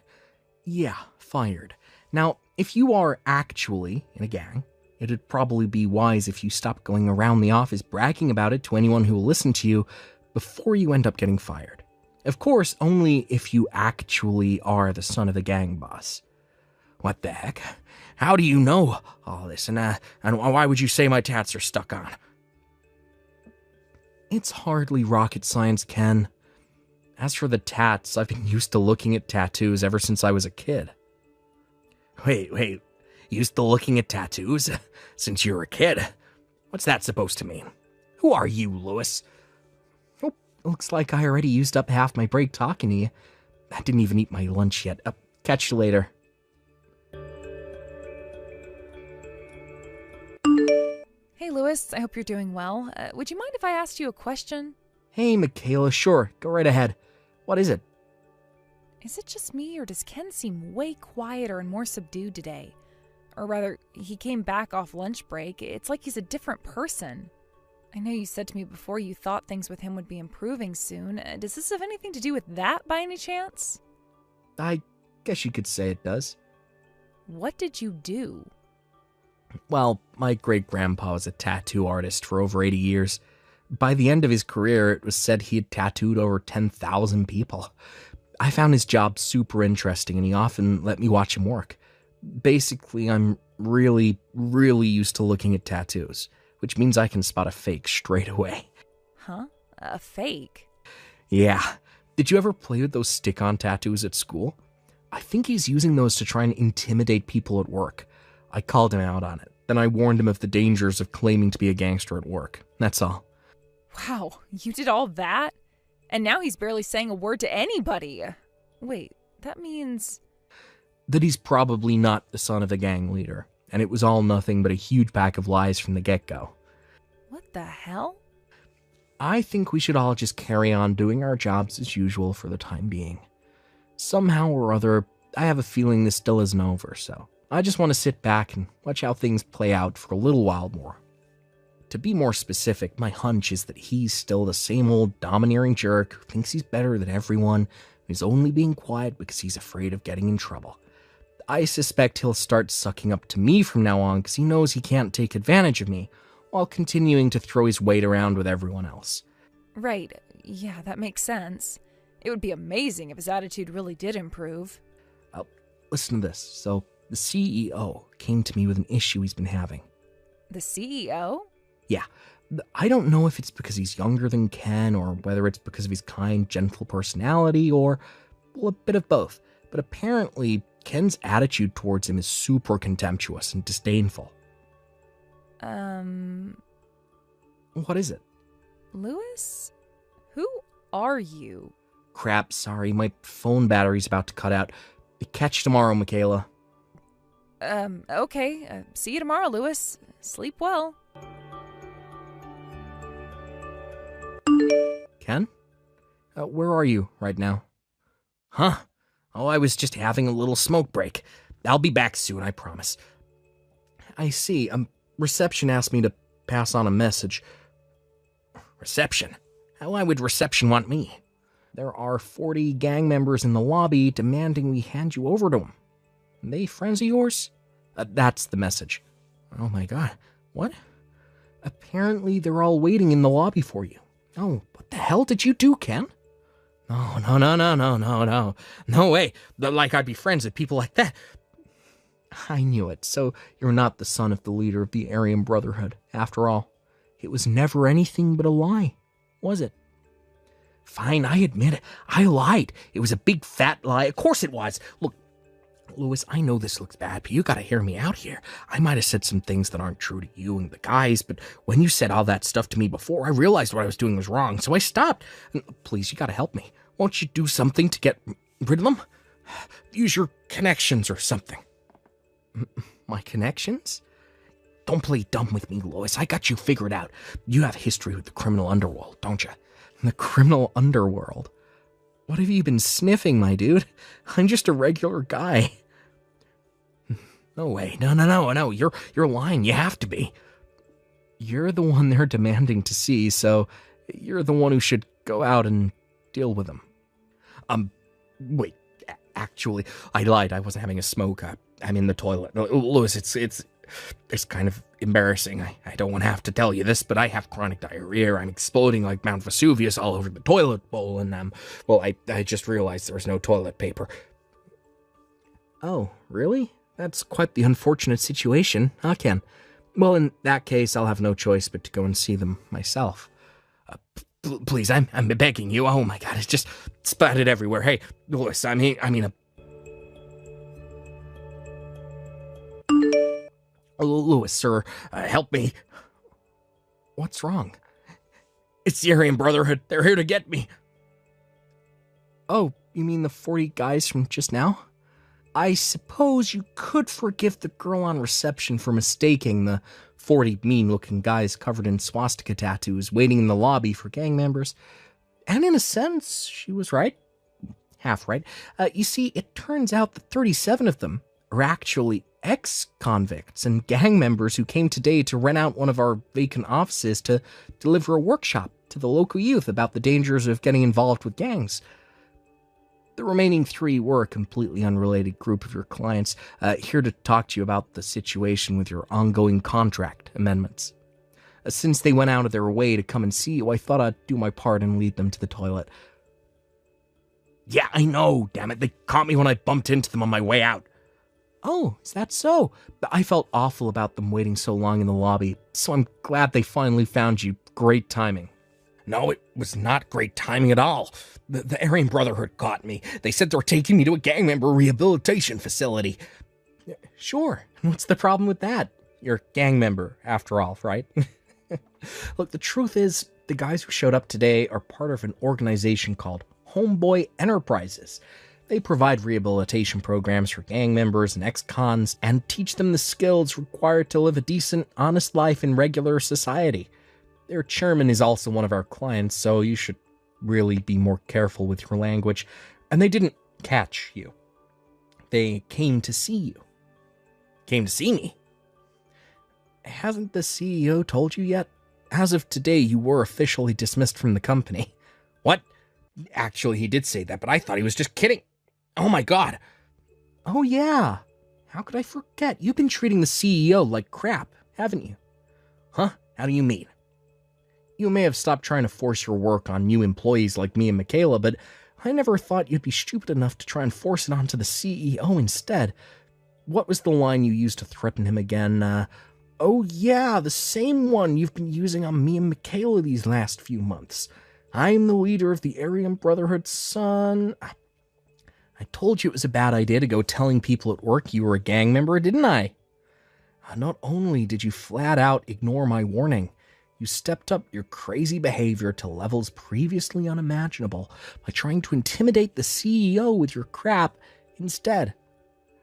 Yeah, fired. Now, if you are actually in a gang, it'd probably be wise if you stop going around the office bragging about it to anyone who will listen to you before you end up getting fired. Of course, only if you actually are the son of the gang boss. What the heck? How do you know all this? And why would you say my tats are stuck on? It's hardly rocket science, Ken. As for the tats, I've been used to looking at tattoos ever since I was a kid. Wait. Used to looking at tattoos? Since you were a kid? What's that supposed to mean? Who are you, Lewis? Oh, looks like I already used up half my break talking to you. I didn't even eat my lunch yet. Catch you later. Hey, Lewis, I hope you're doing well. Would you mind if I asked you a question? Hey, Michaela, sure. Go right ahead. What is it? Is it just me, or does Ken seem way quieter and more subdued today? Or rather, he came back off lunch break. It's like he's a different person. I know you said to me before you thought things with him would be improving soon. Does this have anything to do with that by any chance? I guess you could say it does. What did you do? Well, my great-grandpa was a tattoo artist for over 80 years. By the end of his career, it was said he had tattooed over 10,000 people. I found his job super interesting, and he often let me watch him work. Basically, I'm really, really used to looking at tattoos, which means I can spot a fake straight away. Huh? A fake? Yeah. Did you ever play with those stick-on tattoos at school? I think he's using those to try and intimidate people at work. I called him out on it. Then I warned him of the dangers of claiming to be a gangster at work. That's all. Wow, you did all that? And now he's barely saying a word to anybody. Wait, that means... That he's probably not the son of the gang leader, and it was all nothing but a huge pack of lies from the get-go. What the hell? I think we should all just carry on doing our jobs as usual for the time being. Somehow or other, I have a feeling this still isn't over, so I just want to sit back and watch how things play out for a little while more. To be more specific, my hunch is that he's still the same old domineering jerk who thinks he's better than everyone, and is only being quiet because he's afraid of getting in trouble. I suspect he'll start sucking up to me from now on because he knows he can't take advantage of me, while continuing to throw his weight around with everyone else. Right, yeah, that makes sense. It would be amazing if his attitude really did improve. Listen to this. So, the CEO came to me with an issue he's been having. The CEO? Yeah, I don't know if it's because he's younger than Ken, or whether it's because of his kind, gentle personality, or well, a bit of both. But apparently, Ken's attitude towards him is super contemptuous and disdainful. What is it? Louis? Who are you? Crap, sorry, my phone battery's about to cut out. Catch you tomorrow, Michaela. Okay. See you tomorrow, Louis. Sleep well. Ken? Where are you right now? Huh? Oh, I was just having a little smoke break. I'll be back soon, I promise. I see. Reception asked me to pass on a message. Reception? Why would reception want me? There are 40 gang members in the lobby demanding we hand you over to them. Are they friends of yours? That's the message. Oh my god. What? Apparently they're all waiting in the lobby for you. Oh, what the hell did you do, Ken? No. No way. Like I'd be friends with people like that. I knew it. So you're not the son of the leader of the Aryan Brotherhood, after all. It was never anything but a lie, was it? Fine, I admit it. I lied. It was a big fat lie. Of course it was. Look, Louis, I know this looks bad, but you gotta hear me out here. I might have said some things that aren't true to you and the guys, but when you said all that stuff to me before, I realized what I was doing was wrong, so I stopped. And please, you gotta help me. Won't you do something to get rid of them? Use your connections or something. My connections? Don't play dumb with me, Louis. I got you figured out. You have history with the criminal underworld, don't you? The criminal underworld? What have you been sniffing, my dude? I'm just a regular guy. No way. No. You're lying. You have to be. You're the one they're demanding to see, so you're the one who should go out and deal with them. Wait. Actually, I lied. I wasn't having a smoke. I'm in the toilet. Louis, it's kind of embarrassing. I don't want to have to tell you this, but I have chronic diarrhea. I'm exploding like Mount Vesuvius all over the toilet bowl, and I just realized there was no toilet paper. Oh, really? That's quite the unfortunate situation, huh, Ken? Well, in that case, I'll have no choice but to go and see them myself. Please, I'm begging you. Oh my god, it's just splattered everywhere. Hey, Louis, I mean Louis, sir, help me. What's wrong? It's the Aryan Brotherhood. They're here to get me. Oh, you mean the 40 guys from just now? I suppose you could forgive the girl on reception for mistaking the 40 mean-looking guys covered in swastika tattoos waiting in the lobby for gang members. And in a sense, she was right. Half right. You see, it turns out that 37 of them are actually ex-convicts and gang members who came today to rent out one of our vacant offices to deliver a workshop to the local youth about the dangers of getting involved with gangs. The remaining 3 were a completely unrelated group of your clients, here to talk to you about the situation with your ongoing contract amendments. Since they went out of their way to come and see you, I thought I'd do my part and lead them to the toilet. Yeah, I know, damn it. They caught me when I bumped into them on my way out. Oh, is that so? I felt awful about them waiting so long in the lobby, so I'm glad they finally found you. Great timing. No, it was not great timing at all. The Aryan Brotherhood caught me. They said they were taking me to a gang member rehabilitation facility. Sure, what's the problem with that? You're a gang member, after all, right? Look, the truth is, the guys who showed up today are part of an organization called Homeboy Enterprises. They provide rehabilitation programs for gang members and ex-cons and teach them the skills required to live a decent, honest life in regular society. Their chairman is also one of our clients, so you should really be more careful with your language. And they didn't catch you. They came to see you. Came to see me? Hasn't the CEO told you yet? As of today, you were officially dismissed from the company. What? Actually, he did say that, but I thought he was just kidding. Oh my god. Oh yeah. How could I forget? You've been treating the CEO like crap, haven't you? Huh? How do you mean? You may have stopped trying to force your work on new employees like me and Michaela, but I never thought you'd be stupid enough to try and force it onto the CEO instead. What was the line you used to threaten him again? Oh yeah, the same one you've been using on me and Michaela these last few months. I'm the leader of the Aryan Brotherhood, son. I told you it was a bad idea to go telling people at work you were a gang member, didn't I? Not only did you flat out ignore my warning, you stepped up your crazy behavior to levels previously unimaginable by trying to intimidate the CEO with your crap instead.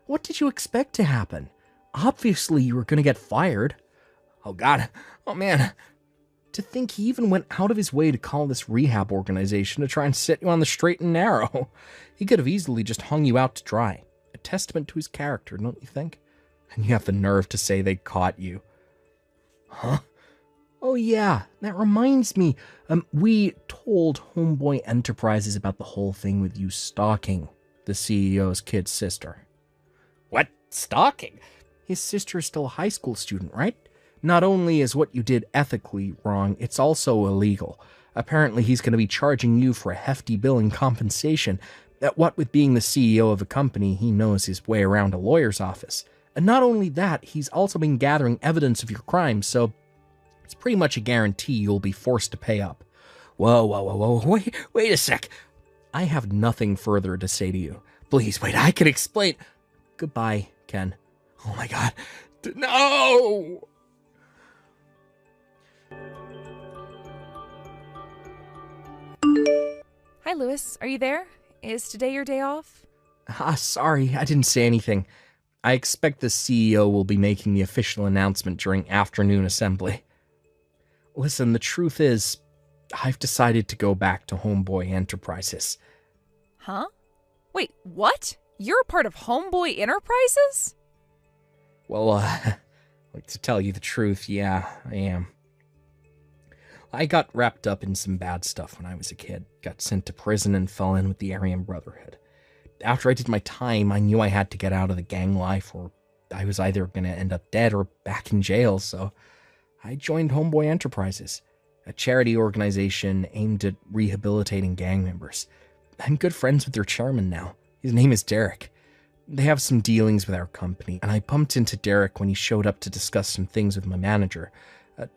What did you expect to happen? Obviously you were going to get fired. Oh god. Oh man. To think he even went out of his way to call this rehab organization to try and set you on the straight and narrow. He could have easily just hung you out to dry. A testament to his character, don't you think? And you have the nerve to say they caught you. Huh? Oh yeah, that reminds me. We told Homeboy Enterprises about the whole thing with you stalking the CEO's kid's sister. What? Stalking? His sister is still a high school student, right? Not only is what you did ethically wrong, it's also illegal. Apparently he's going to be charging you for a hefty bill in compensation. What with being the CEO of a company, he knows his way around a lawyer's office. And not only that, he's also been gathering evidence of your crimes, so it's pretty much a guarantee you'll be forced to pay up. Whoa, wait a sec. I have nothing further to say to you. Please, wait, I can explain. Goodbye, Ken. Oh my god. No! Hi, Louis. Are you there? Is today your day off? Sorry, I didn't say anything. I expect the CEO will be making the official announcement during afternoon assembly. Listen, the truth is, I've decided to go back to Homeboy Enterprises. Huh? Wait, what? You're a part of Homeboy Enterprises? Well, like to tell you the truth, yeah, I am. I got wrapped up in some bad stuff when I was a kid, got sent to prison and fell in with the Aryan Brotherhood. After I did my time, I knew I had to get out of the gang life, or I was either going to end up dead or back in jail, so I joined Homeboy Enterprises, a charity organization aimed at rehabilitating gang members. I'm good friends with their chairman now. His name is Derek. They have some dealings with our company, and I bumped into Derek when he showed up to discuss some things with my manager.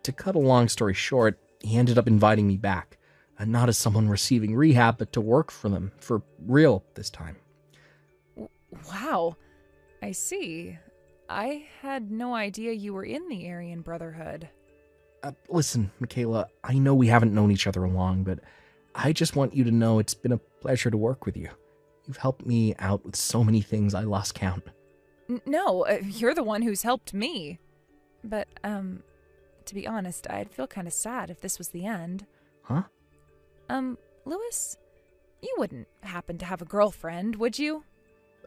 To cut a long story short, he ended up inviting me back, not as someone receiving rehab, but to work for them, for real this time. Wow. I see. I had no idea you were in the Aryan Brotherhood. Listen, Michaela, I know we haven't known each other long, but I just want you to know it's been a pleasure to work with you. You've helped me out with so many things I lost count. No, you're the one who's helped me. But, to be honest, I'd feel kind of sad if this was the end. Huh? Louis, you wouldn't happen to have a girlfriend, would you?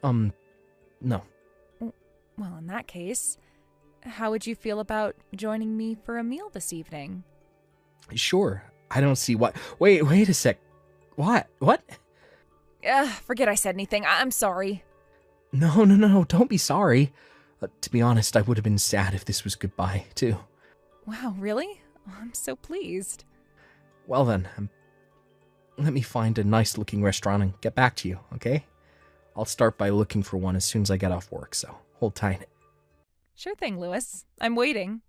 No. Well, in that case, how would you feel about joining me for a meal this evening? Sure. I don't see what... Wait a sec. What? Forget I said anything. I'm sorry. No, don't be sorry. To be honest, I would have been sad if this was goodbye, too. Wow, really? I'm so pleased. Well then, let me find a nice-looking restaurant and get back to you, okay? I'll start by looking for one as soon as I get off work, so hold tight. Sure thing, Lewis. I'm waiting.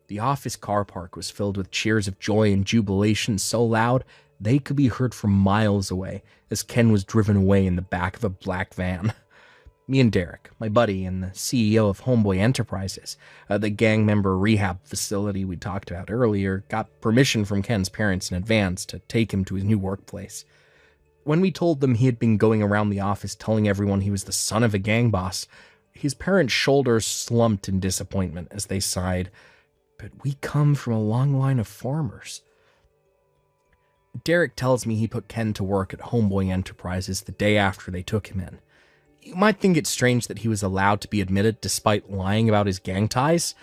The office car park was filled with cheers of joy and jubilation so loud they could be heard from miles away as Ken was driven away in the back of a black van. Me and Derek, my buddy and the CEO of Homeboy Enterprises, the gang member rehab facility we talked about earlier, got permission from Ken's parents in advance to take him to his new workplace. When we told them he had been going around the office telling everyone he was the son of a gang boss, his parents' shoulders slumped in disappointment as they sighed, "But we come from a long line of farmers." Derek tells me he put Ken to work at Homeboy Enterprises the day after they took him in. You might think it's strange that he was allowed to be admitted despite lying about his gang ties,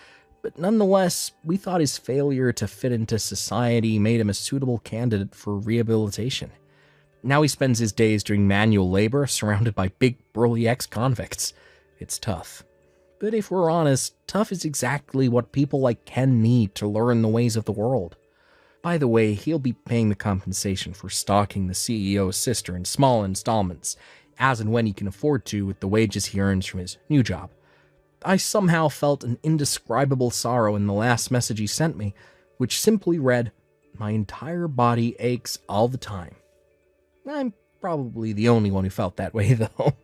but nonetheless, we thought his failure to fit into society made him a suitable candidate for rehabilitation. Now he spends his days doing manual labor surrounded by big, burly ex-convicts. It's tough. But if we're honest, tough is exactly what people like Ken need to learn the ways of the world. By the way, he'll be paying the compensation for stalking the CEO's sister in small installments, as and when he can afford to with the wages he earns from his new job. I somehow felt an indescribable sorrow in the last message he sent me, which simply read, "My entire body aches all the time." I'm probably the only one who felt that way, though.